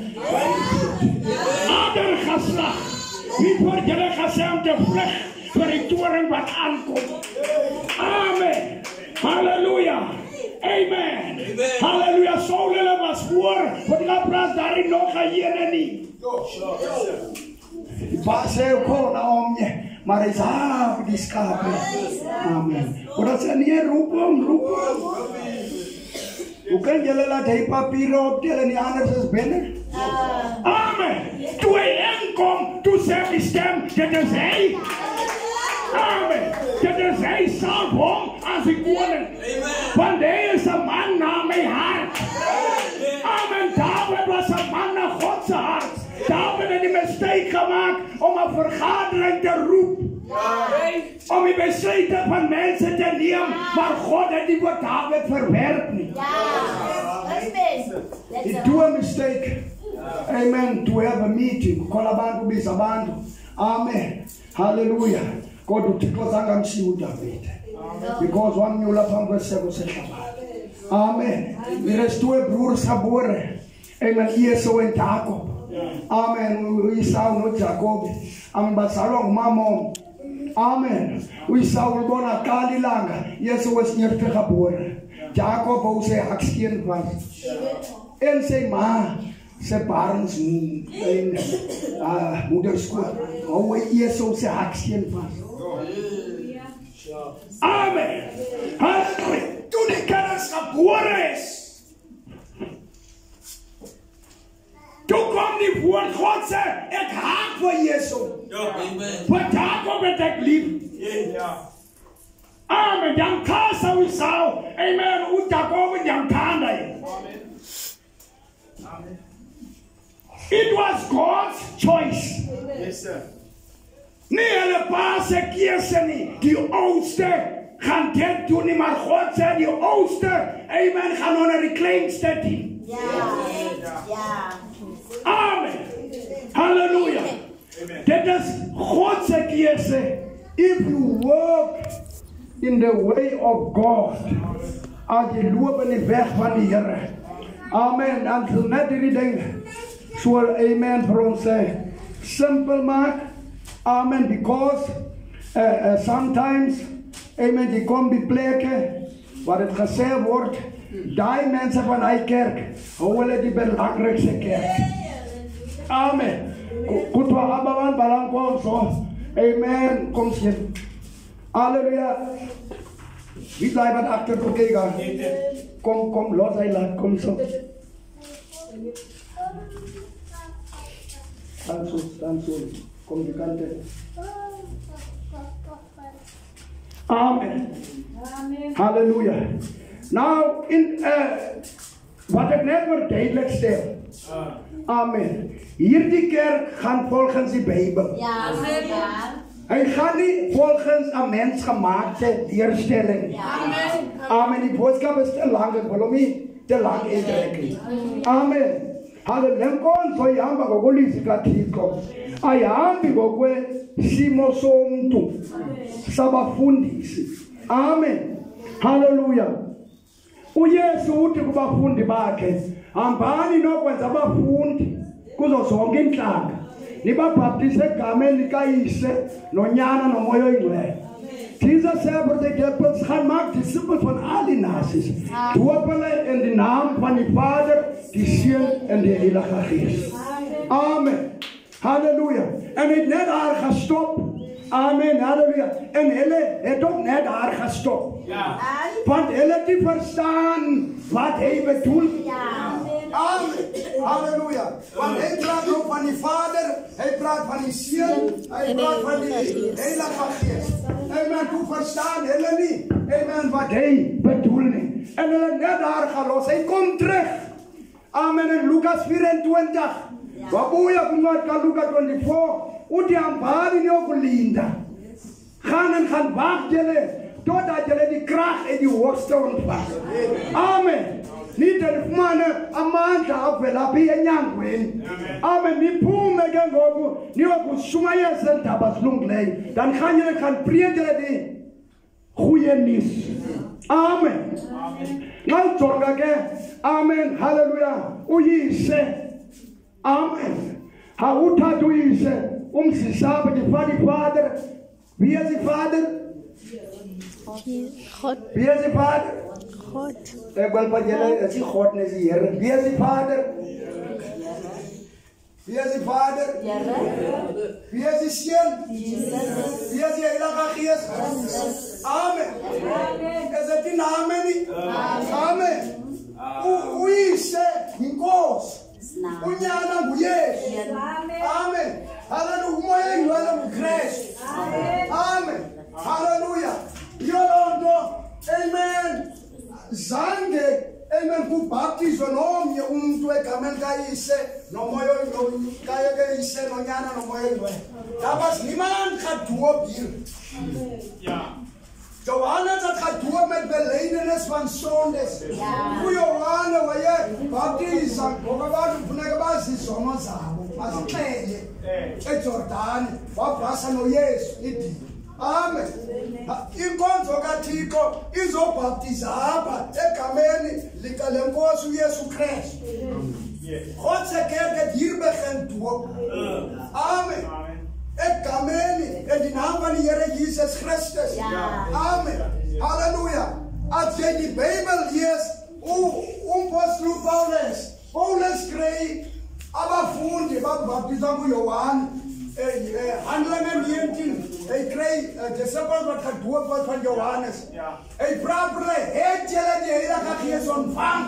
Ander geslacht. Wie wordt jullie gezegd om te vluchten voor die toren wat aankomt? Amen. Halleluja. Amen. Halleluja. Zo willen was voor. Want ik heb plaats daarin nog een hier niet. Die baas zei ook om je. Maar hij zei, die schapen. Amen. Wat ze niet roepen. Hoe kan jullie laten papieren optellen en die anders is binnen? Amen. Toen hij inkomt, toen zegt die stem, dit is hij. Amen. Dit is hij zelf om als ik wonen. Want hij is een man naar mijn hart. Amen. David was een man naar Gods hart. David heeft die mistake gemaakt om een vergadering te roepen. Om die besluiten van mensen te nemen, maar God heeft die voor David verwerkt niet. He do a mistake. Amen. To have a meeting. Kolabantu bisabantu. Amen. Hallelujah. God will take us and see what David. Because one new love from verse 7 says, Amen. Er is twee broers geboren. Amen. Esau en Jacob. Amen. Esau no Jacob. Amen. Basalong mamom. Amen. Esau wil bona kali langa. Esau was eerste geboren. Jacob wou sy haksteen was. En sy ma, sy barens en moederskoot. Hou hy Esau sy haksteen was. Amen. Halleluja. Toen die kinders geboren is. Toen kwam die woord God sê, ek haak vir Esau. Vir Jacob het ek lief. Amen. Dan kasa Esau. Amen. Jacob dan kanda. Amen. It was God's choice. Yes, sir. Nee, hulle pa se keuse nie. Die oudste gaan dit doen nie, maar God sê die oudste, amen, gaan onder die kleinste dien. Ja. Amen. Halleluja. Dit is God se keuse. If you walk in the way of God, as jy loop in die weg van die Here. Amen. En so net hierdie ding, so amen vir ons sê, simpel maak. Amen. Because sometimes, amen, die kom die plekke waar het gesê word, die mense van die kerk, hou hulle die belangrikste kerk. Amen. Kutwa abawan balang kom so. Amen. Kom sien. Halleluja. Wie bly wat agter toe kyk? Kom, los hy laat, kom so. Staan so. Kom die kante. Amen. Hallelujah. Now, in wat ek net oor duidelik stel. Amen. Hierdie kerk gaan volgens die Bybel. Ja. Hy gaan nie volgens 'n mensgemaakte leerstelling. Amen. Amen. Die boodskap is te lang, ek wil hom nie te lang uittrek nie. Amen. Hallelujah. Nkonzo ihamba ngokulizwi kaThixo. Ayihambi ngokwesimo somntu sabafundisi. Amen. Hallelujah. uYesu uthi kubafundi bakhe, hambani nokwenza abafundi kuzo zonke inhlanga. Nibabhaptise egameni likaYise noNyana noMoya Oyingcwele. Jesus said for the disciples, gaan maak disciples van al die nasies. Doop hulle in die naam van die Vader, die Seun en die Heilige Gees. Amen. Halleluja. En het net daar gestop. Amen. Halleluja. En hulle het ook net daar gestop. Ja. Want hulle het nie verstaan wat hy bedoel. Ja. Amen. Halleluja. Want hy praat ook van die Vader, hy praat van die Seun, hy praat van die Heilige Gees. Amen. Hoe verstaan hulle nie? Amen. Wat hy bedoel nie. En hulle net daar gelos. Hy kom terug. Amen. In Lukas 24. Wabuya kumwaka Lukas 24. Uthi hambani niyokulinda. Gaan en gaan wag julle totdat julle die krag en die hoogste ontvang. Amen. Niet nifumane amandla avela phi enyangweni. Amen. Niphume ke ngoku niyokushumayeza indaba zilungileyo. Dan gaan julle gaan predike die goeie nuus. Amen. Nou jonga ke. Amen. Hallelujah. Uyise. Amen. Hauthatha uyise umzisaba die Vader. Wie is die Vader? God. Wie is die Vader? God. Ek wil van julle is die God en is die Here. Wie is die Vader? Wie is die Vader? Wie is die Seun? Jesus. Wie is die Heilige Gees? Amen. Is dit die name nie? Amen. Uyise inkosi. Unyana nguYesu. Amen. Hallelujah. Umoya Oyingcwele nguKristu. Amen. Hallelujah. Yolonto. Amen. Zange. Amen. Kubhaptizwe nomnye umuntu egameni kaYise noMoya kaYise noNyana noMoya Oyingcwele. Daar niemand gedoop hier. Ja. Johannes het gedoop met belydenis van sondes. Hoe Johannes waar jy baptisa, ngoba abantu kufuneka bazi izono zabo, bazixele eJordani, wabhasa noYesu idini. Amen. Inkonzo kaThixo izobhaptiza apha egameni lika lenkosi uYesu Kristu. God se kerk het hier begin doop. Amen. Egameni in die naam van die Here Jesus Christus. Amen. Halleluja. As jy die Bybel lees, apostel Paulus kry abafundi babhaptiza nguJohane. Handelinge 19. Hy kry disciples wat gedoop word van Johannes. Hy vra hulle, het julle die Heilige Gees ontvang?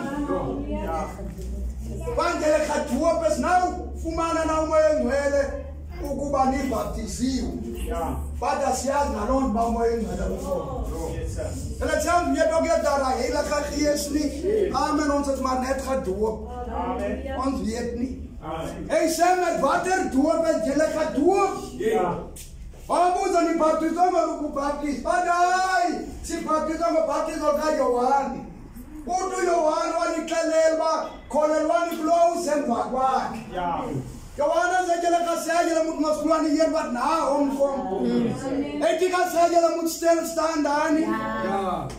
Want julle gedoop is nou, fumana nou Moya Oyingcwele ukuba nibhaptiziwe. But asiyazi naloo nto uba Umoya Oyingcwele ukho. Hulle sê ons weet ook nie dat die Heilige Gees nie. Amen, ons is maar net gedoop. Ons weet nie. Hy sê met watter doop het julle gedoop? Vamos a ni baptizo ngokubhaptiza. Badai, sibhaptiza ngobhaptizo kaYohane. Uthi uYohane wanixelela uba kholelwani kulo usemva kwakhe. Yohane zejele kasejele moet maskulani hier wat na omkom. Ethi kasejele moet stil ndani.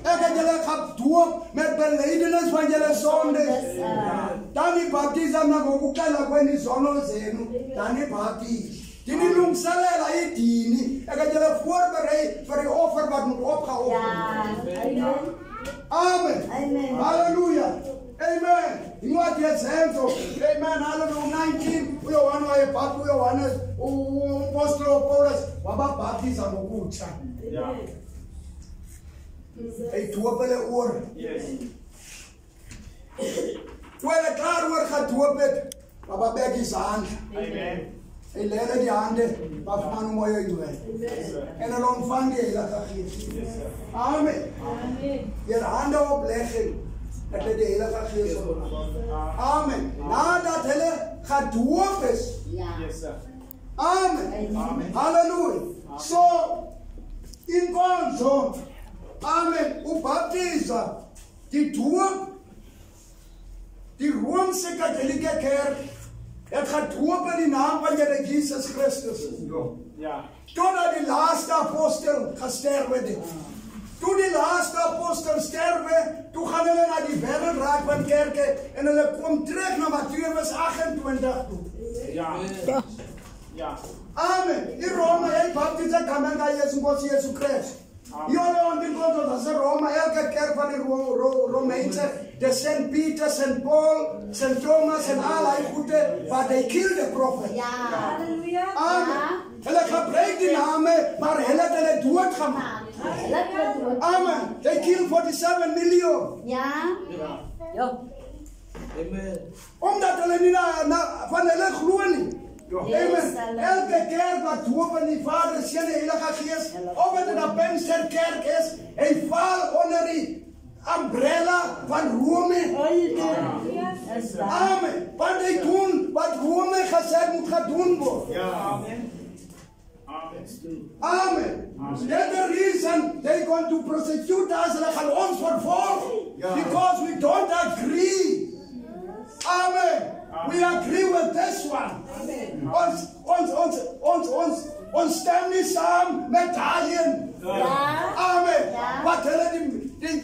Ek julle gedoop met belydenis van julle sondes. Dan ibhaptiza ngokuxela kweni izono zenu, dan ibhaptiza. Die lungiselela idini, ek julle voorberei vir die offer wat moet opgeoffer word. Amen. Halleluja. Amen. Incwadi yezenzo. Amen. Hallelujah. 19. Uyohane wayebhaptiza, uYohane uapostol Paulus wababhaptiza ngokutsha. Ey'doopele oor. Toe hulle klaar oor gedoop het, wababeka izandla. Amen. Hy lê net die hande waarvan hom mooi uitdoen. En hulle ontvang die Heilige Gees. Amen. Hier hande oplegging. Dat hy die Heilige Gees ontvang. Amen. Nadat hulle gedoop is. Amen. Hallelujah. So, in konzo, amen, ubaptiza, die doop, die Roomse Katholieke Kerk, het gedoop in die naam van Here Jesus Christus. Ja. Totdat die laaste apostel gesterwe het. Toe die laaste apostel sterwe, toe gaan hulle na die wêreldraad van kerke en hulle kom terug na Matteus 28 toe. Ja. Ja. Amen. In Roma el baptiza kamanga Yesu Nkosi Yesu Christus. Yolo ondinkonzo zase Roma elke kerk van die Romeinse, the St. Peter, St. Paul, St. Thomas en allerlei goede, but they killed the prophet. Ja. Halleluja. Amen. Hulle gebruik die name, maar hulle het hulle doodgemaak. Amen. They killed 47 million. Ja. Ja. Amen. Omdat hulle nie van hulle glo nie. Amen. Elke kerk wat doop in die Vader, Seun en Heilige Gees, of het 'n Pinkster kerk is, hy val onder die umbrella van Rome. Amen. Want hy doen wat Rome gesê moet gedoen word. Amen. Amen. That's the reason they're going to prosecute us and gaan ons vervolg. Because we don't agree. Amen. We agree with this one. Ons stem nie saam met Daniel. Amen. Wat hulle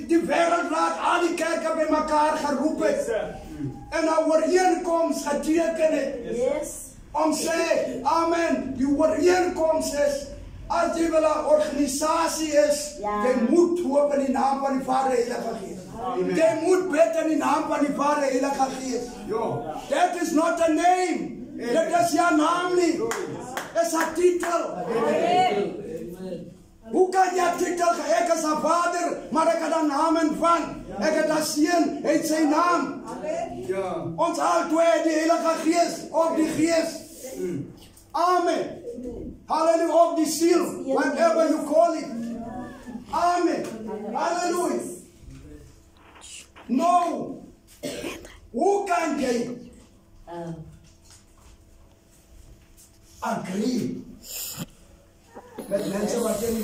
die wêreldraad al die kerke bymekaar geroep het. En 'n ooreenkoms geteken het. Yes. Om sê, amen, die ooreenkoms is, as jy wil 'n organisasie is, jy moet hoop in die naam van die Vader en Heilige Gees. Jy moet bid in die naam van die Vader en Heilige Gees. That is not a name. Dit is jou naam nie. Dit is 'n titel. Hoe kan jy 'n titel gee? Ek is 'n vader, maar ek het 'n naam en van. Ek het 'n seun, hy het sy naam. Ons altyd die Heilige Gees, of die Gees. Amen. Hallelujah, of the seal, whatever you call it. Amen. Hallelujah. No. Hoe kan jy agree met mensen wat in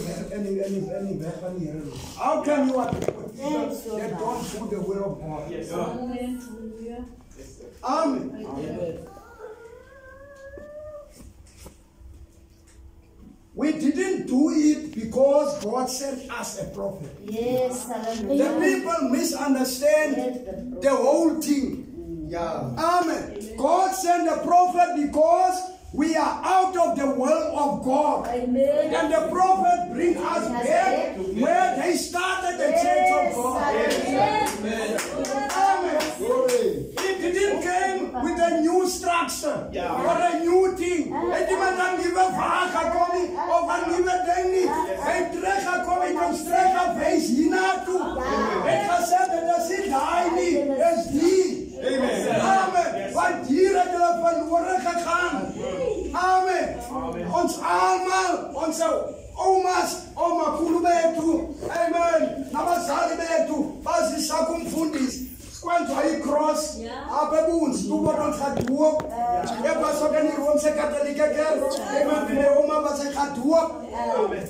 die weg van die Here? How can you agree with people that don't do the will of God? Yes. Amen. Amen. We didn't do it because God sent us a prophet. Yes, hallelujah. The people misunderstand the whole thing. Yeah. Amen. God sent a prophet because we are out of the will of God. Amen. And the prophet brings us back where they started the church of God. Amen. Amen. It didn't come with a new structure or a new thing. Het iemand een nieuwe vraag gekomen of een nieuwe ding niet. Hij teruggekomen en ons teruggewees hiernaartoe. Het gezegd dat is niet hij niet, dat is die. Amen. Want hier het hulle verloren gegaan. Amen. Ons allemaal, onze oma's, oma Kulubetu, amen. Nabazali betu, basi sakumfundis. Quando aí cross, a babuns, tu botas caduo, eu passo que nem Roma se católica quer, eu uma vai ser caduo,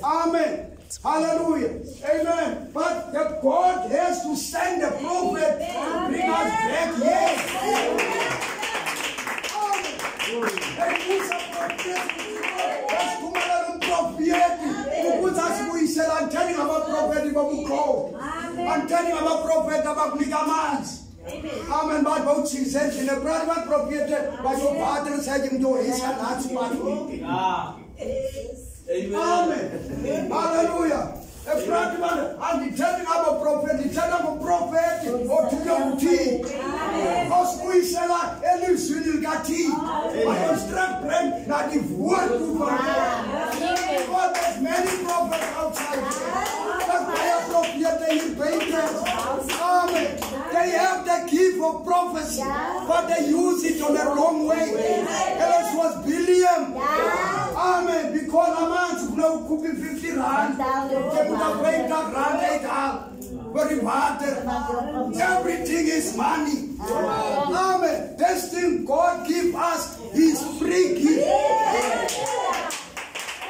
amen, hallelujah, amen. But the God has to send the prophet to bring us back here. Amen. I'm telling about prophet I'm telling about prophet about ligaments. Amen. Maar wat ze zegt in de praat van profeten, maar je vader zei hem door is het laatste maar niet. Amen. Hallelujah. The praat van and the telling about prophet, the telling about prophet or to your tea. Als we zeggen en nu zullen gati, maar ons terug brengt naar die woord toe van God. There's many prophets outside. Amen. They have the gift of prophecy. mercy. But they use it on the wrong way. Else was billion. Amen. Because a man's no cooking 50 rand. They would have paid that rand 8 hours. Very water. Everything is money. Amen. This thing God give us is free gift.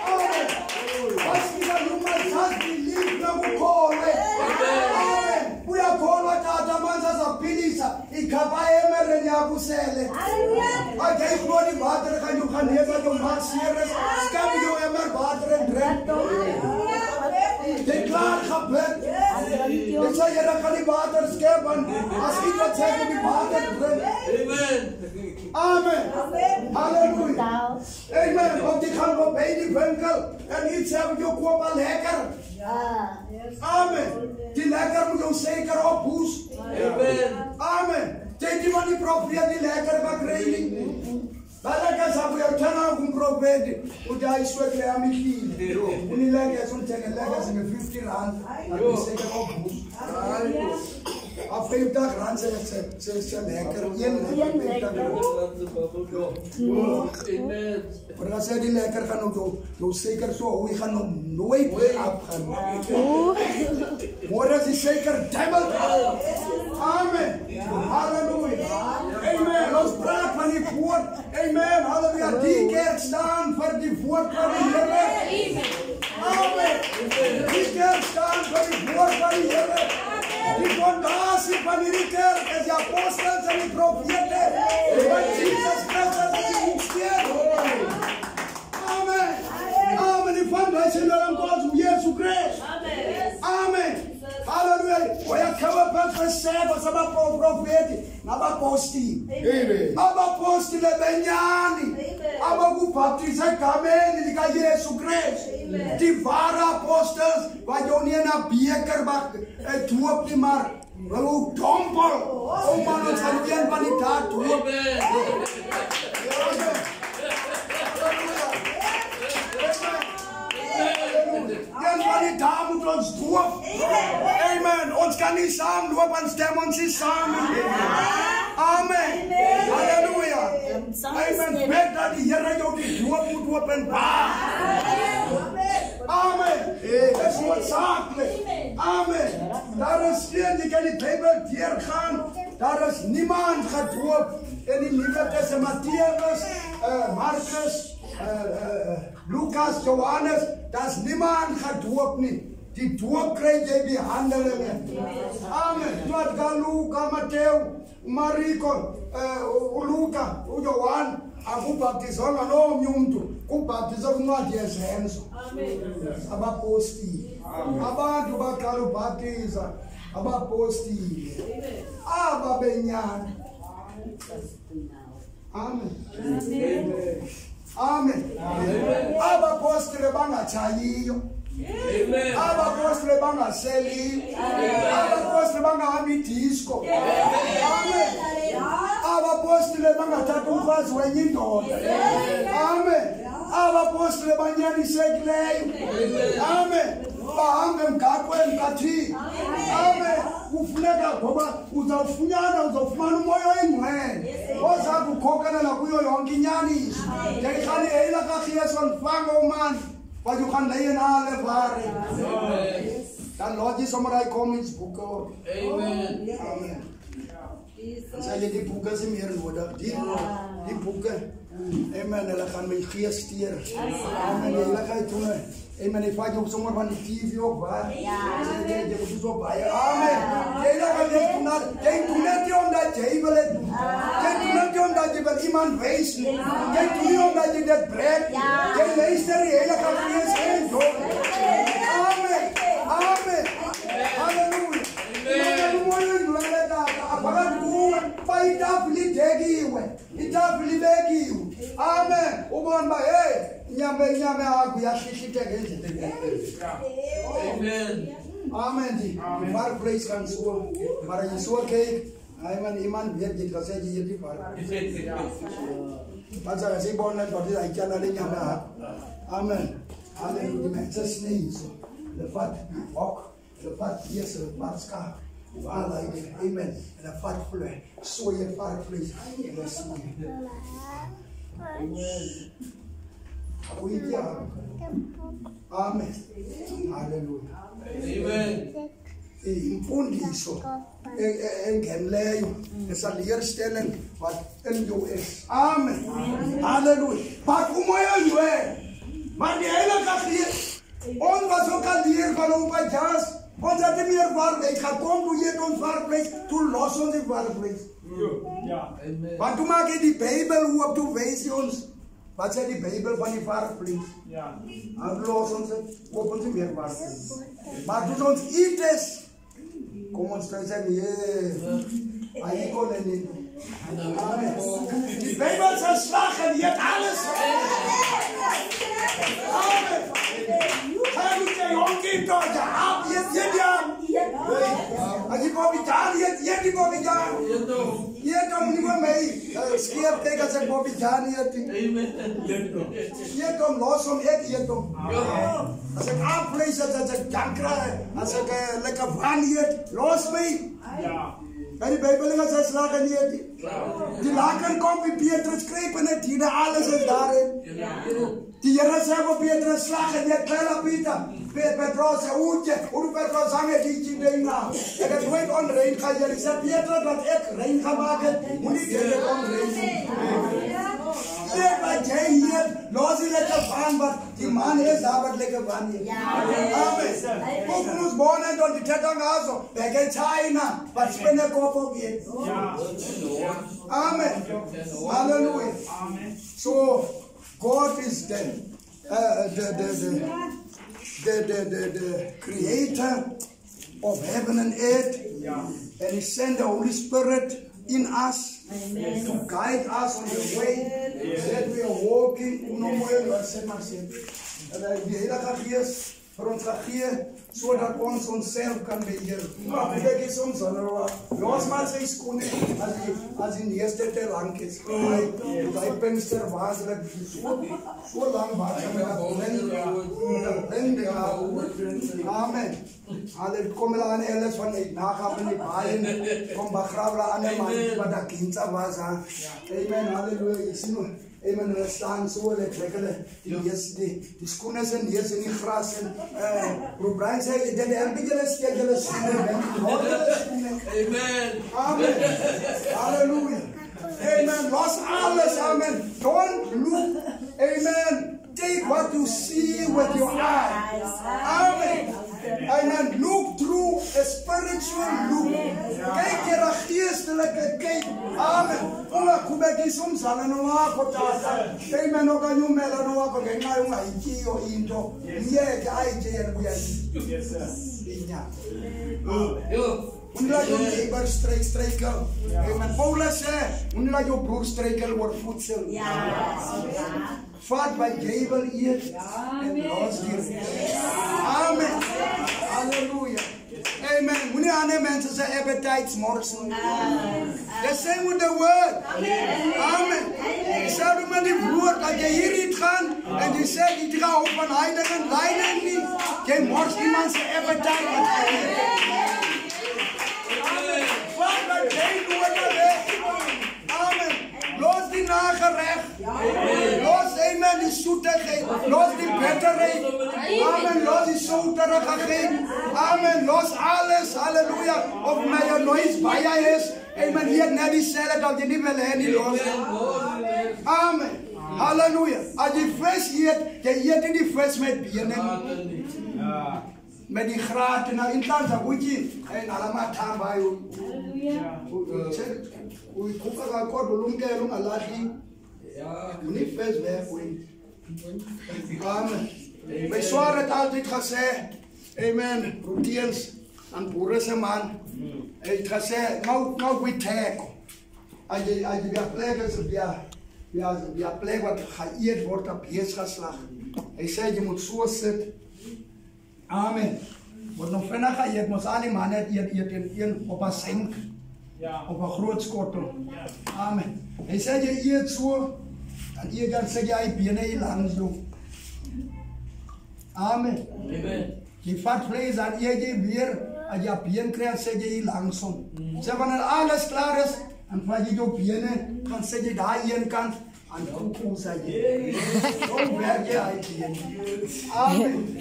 Amen. You must just believe now we call it. Amen. We are called what other man's as a pilisa. Ikabaemer and Yabusele. I gave body water and you can never do much serious. Scam you ever water and drink. Declare happen. It's a Yerakali water scam and as he was saying to be water and drink. Amen. Hallelujah. Amen. Of the hand of baby Bengal and each have you go a lecker. Amen. The lecker will say of boost. Amen. Take the money appropriate the lecker back raining. Balakas have your turn out from prophet. Would I swear to Amiki? Only leggers will take a leggers in the 50 rand and we say of boost. After you talk, run says a lecker. Amen. But I said the lecker cannot go. No shaker so we cannot wait up. What does the shaker devil? Amen. Hallelujah. Amen. Let's pray for the poor. Amen. Hallelujah. Decade stand for the poor. Amen. Decade stand for the poor. The fondasi paniriker as the apostles and the prophets. But Jesus Christ as the Christian. Amen. Amen. The foundation of God is Jesus Christ. Amen. Hallelujah. We are covered by the service of our prophet. Our posti. Our posti le benyani. Our who baptize kamen in the Jesus Christ. The vara apostles. Vajoniana bieker bak. Tuap di mar. Lalu tompol. Oh manusia salian panita tuap. Amen. Ons kan nie saam loop en stem ons is saam. Amen. Halleluja. Amen. Bid dat die Here jou die doop moet openbaar. Amen. Dis noodzakelijk. Amen. Daar is geen, jy kan die Bybel deurgaan. Daar is niemand gedoop in die Nuwe Testament. Matteus, Markus, Lukas, Johannes, daar's niemand gedoop nie. Die doop kry jy die handelinge. Amen. Wat gaan Luka, Matthew, Mariko, Luka, Johan, akubhaptizwa nomnye umuntu, kubhaptizwa kuncwadi yezenzo. Abapostile. Abantu baqala ubhaptiza abapostile. Ababenyana. Amen. Amen. Abapostile bangachayiyo. Abapostile bangaseliyo. Abapostile bangahambi disco. Amen. Abapostile bangathatha umfazi wenye indoda. Amen. Abapostile banyanisekileyo. Amen. Bahambe emgaqweni kaThixo. Amen. Kufuneka ngoba uzawufumana umoya oyingcwele oza kukhokelela kuyo yonke inyaniso. Ndiyayirhali eyila kaJesu andifanga umani but you can lay in all the vare. The Lord is somewhere I come in his book. Amen. Amen. Say die boeke is meer nodig. Die boeke. Amen. Hulle gaan my gees stuur. Amen. Hulle gaan doen. Amen. Ek vat jou sommer van die TV op waar. Jy moet so baie. Amen. Jy gaan jy doen net omdat jy wil het. Jy doen net omdat jy wil iemand wys. Jy doen nie omdat jy dit breek. Jy luister die hele gees en doen. Amen. Amen. Hallelujah. Amen. Ubonba hey nyame akho yahlihlitheke nje. Amen. Amen. Mar praise kan so. Mar Yesu ke ayman iman biar jit kase ji di par. Baca kasi bona todi ai chala le nyame. Amen. Amen. Die mense sneeuw. De vat walk. De vat yes, Marska. Amen. En dan vat vlees. Zo je varkvlees. En dan snoei je. Goeie jaar. Amen. Halleluja. Amen. Imfundi zo. En genleyo. Esa leerstelling wat in jou is. Amen. Halleluja. Pak umoya jwe. Maar die Heilige Geest. Ons was ook al leer van opa Jas. Ons had nie meer waarheid gekom toe jy ons waarheid toe los ons die waarheid. Ja. Maar toe maak jy die Bybel oop toe wys jy ons wat sê die Bybel van die waarheid. Ja. En los ons op ons nie meer waarheid. Maar toe ons iets kom ons sê nee. Hy kon nie. Amen. Die Bybel sê slag en jy het alles. Amen. Hij moet je honking door je haap, je zit je. Als je Bobby Jan, je die Bobby Jan. Je komt niet meer mee. Scheer tegen zijn Bobby Jan, je komt los om het, je komt. Als ik aanvlees, als ik dank krijg, als ik lekker van je, los mee. En die Bijbel is slagen niet. Die laken komt in Petrus krepen het hier, alles is daarin. Die Heere sê vir Petrus slag en jy kleine Pieter. Petrus sê oetje, hoe Petrus hang het die dinga. Ek het nooit onrein gaan jy sê Petrus dat ek rein gemaak het, moet nie jy onrein doen. Ek wat jy hier, los jy lekker van wat die man is daar wat lekker van hier. Amen. Ook ons bonen dan die tetang aso, ek in China, wat spinne kop op hier. Amen. Hallelujah. Amen. So God is the creator of heaven and earth, and He sent the Holy Spirit in us to guide us on the way that we are walking. Die Heilige Gees vir ons gegee sodat ons onsself kan beheer. Maar ek is ons los maar sy skoene as die eerste te lank is. Hy Pinkster was dit so lank was Amen. Alle kom hulle aan alles van uit nagaan in die baie kom begrawe aan 'n man wat daar kindsa was. Amen. Halleluja. Sien Amen, we staan zo lekker. Die schoenen zijn hier in die gras. Broer Brian zei, dat er een beetje schedelen schoenen. Amen. Amen. Halleluja. Amen. Los alles. Amen. Don't look. Amen. Take what you see with your eyes. Amen. Amen. Look through a spiritual look. Kijk je naar geestelijke kijk. Amen. Ola kubeki soms ala no wako tata. Amen. Oga nyumela no wako genga yunga ikiyo into. Yeke aije yerbuya. Yes sir. Inya. Unila jo neighbor strijker. Amen. Paulus zegt, unila jo broer strijker wordt voedsel. Vat wat jy wil eet en los hier. Amen. Halleluja. Amen. Moenie ander mense se appetites morsen. The same with the word. Amen. Sê met die woord dat jy hierin gaan en jy sê jy dra op van heidingen leiding nie. Jy mors iemand se appetite wat hy het. Vat wat jy nodig. Amen. Los die nagerecht. Los, amen, die zoetigheid. Los die bitterheid. Amen, los die zouterigheid. Amen, los alles. Halleluja. Of mij er nooit bij je is. Amen, hier net die cellen dat je niet wil hebben, die los. Amen. Halleluja. Als je vis eet, je eet die vis met bienen. Met die graten. Nou, in Tanzania, goed je. En allemaal tamba, we koken gaan kort belongen en een laatje. Niet vis weg, amen. Wij zwaar het altijd gezegd. Amen. Routines en boerense man. Hij heeft gezegd, nou we taken. Als je weer plek is, weer plek wat geëerd wordt op heersgeslag. Hij zei, je moet zo zitten. Amen. Wat nog verder geëerd, moest alle mannen eet op een zink. Op een groot schotel. Amen. Hij zei, je eet zo. En je kan zeggen, jij benen je langs doen. Amen. Je vat vlees aan je weer, als je been krijgt, zeg je langzaam. Zeg wanneer alles klaar is, en van je benen, dan zeg je daar één kant, en koekoe zeg je. Zo werk je uit je. Amen.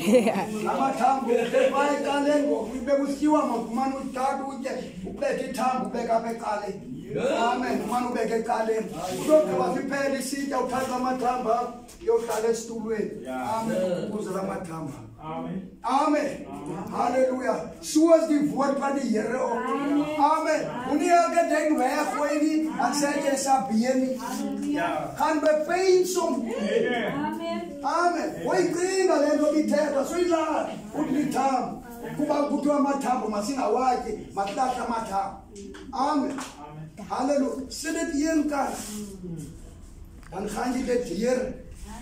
Lama tham, ik ben kalen, ik ben uskiwa, man moet daar doen, ik ben die tham, ik ben kalen. Amen. Manu bege kalen. Udo kwa vipeli si ya utazama tamba, yo kale stulwe. Amen. Uzama tamba. Amen. Amen. Hallelujah. Zoals die woord van die Here. Amen. Moenie elke ding weggooi nie, en sê jy sa been nie. Gaan bepyn som. Amen. Amen. Hoi kring alleen op die tyd, so ila, op die tam. Kuba kutwa matambo masina wake, matata matambo. Amen. Halleluja. Sit dit een kant. Dan gaan jy dit hier,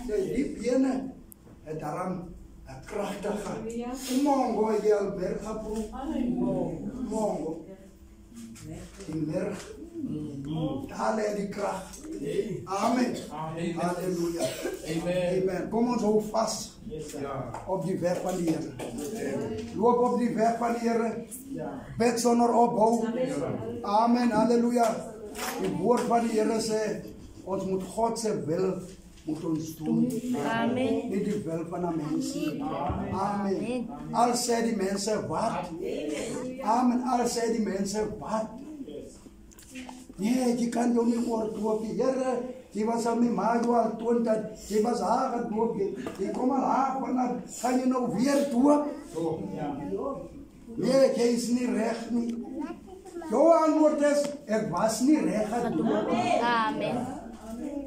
die bene, het daarom krachtige. Mongo jy al berg geproef. Mongo. Die berg. Daar lê die kracht. Amen. Halleluja. Amen. Kom ons hou vast op die weg van die Here. Loop op die weg van die Here. Bid sonder ophou. Amen. Halleluja. Die woord van die Here sê, ons moet God se wil moet ons doen. Amen. Niet de wil van de mensen. Amen. Al zei die mensen wat. Amen. Al zei die mensen wat. Nee, je kan je niet worden. Heere, die was al met mij al toen dat. Die was haar het doen. Die komt al haar van dat. Ga je nou weer doen? Nee, je is niet recht niet. Jouw antwoord is, ik was niet recht aan doen. Amen.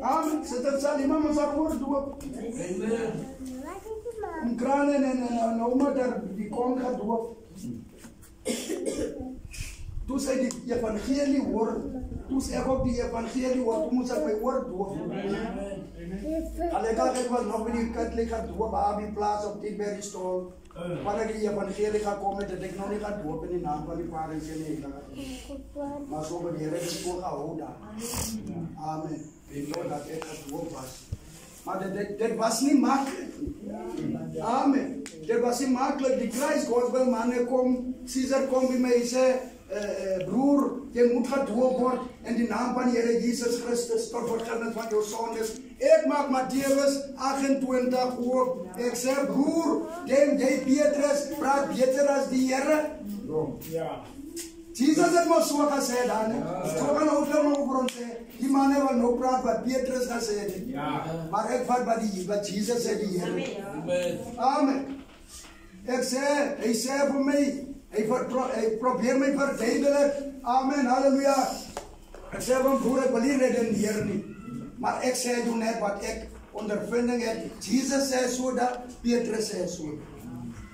Amen. Zet het zal iemand maar zijn woord doen. Amen. Een kraan en oma daar die kon gaat doen. Toen zei die evangelie woord. Toen zei ik ook die evangelie woord. Toen moest ik mijn woord doen. Alleen kan ik wel nog die katholiek gaat doen. Bij die plaats op die bergstol. Wanneer die evangelie gaat komen, dat ik nog niet ga doen in de naam van die vader en zijn. Maar zo ben je er niet voor gehouden. Amen. Ik weet dat ik het woord was. Maar dat was niet makkelijk. Amen. Dat was niet makkelijk. Die Christ gospel mannen komen, Caesar komt bij mij en zei, broer, je moet gedoopt worden in de naam van de Heer Jezus Christus tot vergifnis van je zondes. Ik maak Matthäus 28 op. Ik zeg, broer, jij Petrus praat beter als die Heer. Ja. Jesus het mos so gesê dan. So kan ook dan over ons sê. Die manne wat nou praat wat Petrus gesê het. Ja. Maar ek vat wat Jesus sê die Here. Amen. Amen. Ek sê, hy sê vir my, hy probeer my verduidelik. Amen. Halleluja. Ek sê van broer, ek wil nie redeneer nie. Maar ek sê doen net wat ek ondervinding het. Jesus sê so dat Petrus sê so.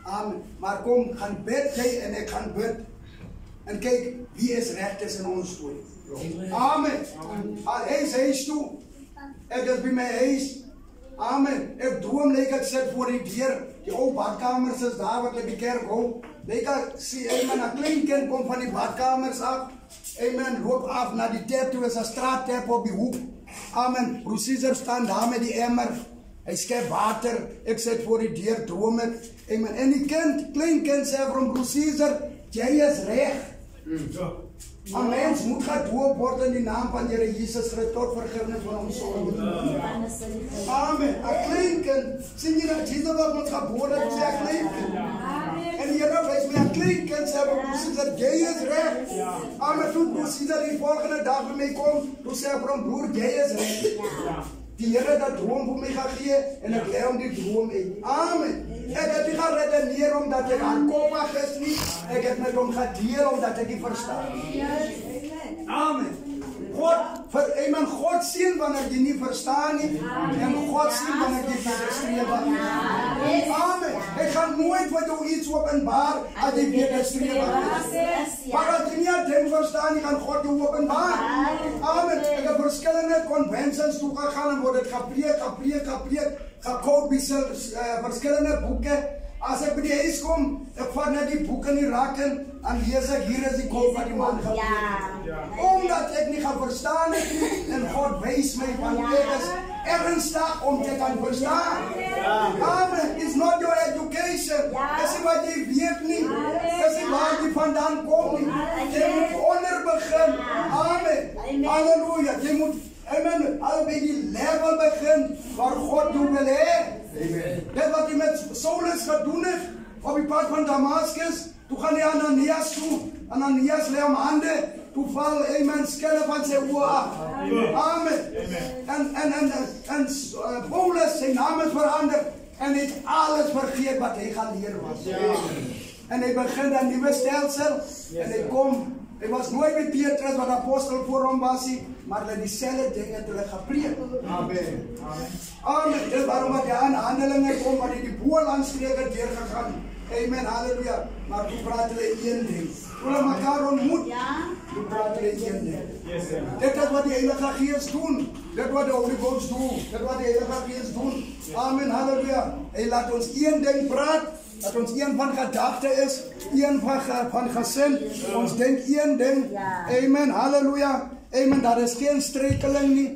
Amen. Maar kom, gaan bid jy en ek gaan bid. En kijk, wie is recht tussen ons toe. Amen. Al is huis toe. Ik is bij mijn huis. Amen. Ik droom, like ik zit voor die deur. Die oude badkamers is daar wat ik de kerk hou. Like ik zie, amen, een klein kind komt van die badkamers af. Amen, loop af naar die tap toe. Is een straattap op die hoek. Amen. Broer staan daar met die emmer. Hij schep water. Ik zit voor die deur, droom ik. Amen. En die kind, klein kind, zei van broer Caesar, jij is recht. Een mens moet gedoopt worden in de naam van de Heer Jezus Christus tot vergifnis van ons zonden. Amen. Een klein kind. Zie je dat Jesus wat moet geboren is? Een klein kind. En de Heer wijst mij een klein kind. Zei broer, jij is recht. Amen. Toen broer Caesar die volgende dag bij mij komt, toen zei broer, jij is recht. Die Heer dat droom voor mij gaat geven en ik leer om die droom in. Amen. Ik heb niet gaan redeneren omdat ik aankomig is niet. Ik heb met hem gedeel omdat ik die versta. Amen. Amen. God zien wanneer je niet verstaan niet. En God zien wanneer je niet geschreven hebt. Amen. Ik ga nooit voor jou iets openbaar als je niet geschreven hebt. Maar als je niet het hem verstaan, dan kan God je openbaar. Amen. Ik heb verschillende conventions toegegaan en wordt het gepreekt. Gekocht bij verschillende boeken. As ek by die huis kom, ek vat net die boek in die rakken en lees ek hier is die kop wat die man gepreek. Omdat ek nie gaan verstaan het nie, en God wys my van ek is ernstig om te kan verstaan. Amen. It's not your education. Dis nie wat jy weet nie. Dis nie waar jy vandaan kom nie. Jy moet onder begin. Amen. Halleluja. Jy moet, amen, al by die level begin waar God jou wil hê. Dit wat hy met Saulus gedoen het op die pad van Damaskus, toe gaan hy Ananias toe. Ananias lê hom hande, toe val amen skelle van sy oë af. Amen. En Paulus, sy naam is verander en het alles vergeet wat hy geleer was. En hy begin 'n nuwe stelsel en hy kom. Hy was nooit met Petrus wat apostel voor hom was nie, maar hulle dieselfde ding het hulle gepreek. Amen. Amen. Dis waarom wat jy aan Handelinge kom, wat die Boerlandstreke deurgegaan. Amen. Halleluja. Maar toe praat hulle een ding. Hulle mekaar ontmoet. Toe praat hulle een ding. Dit is wat die Heilige Gees doen. Dit wat die Holy Ghost doen. Dit wat die Heilige Gees doen. Amen. Halleluja. Hy laat ons een ding praat. Dat ons een van gedagte is, een van gesin, ons denk een ding. Amen, halleluja. Amen, daar is geen strekeling nie.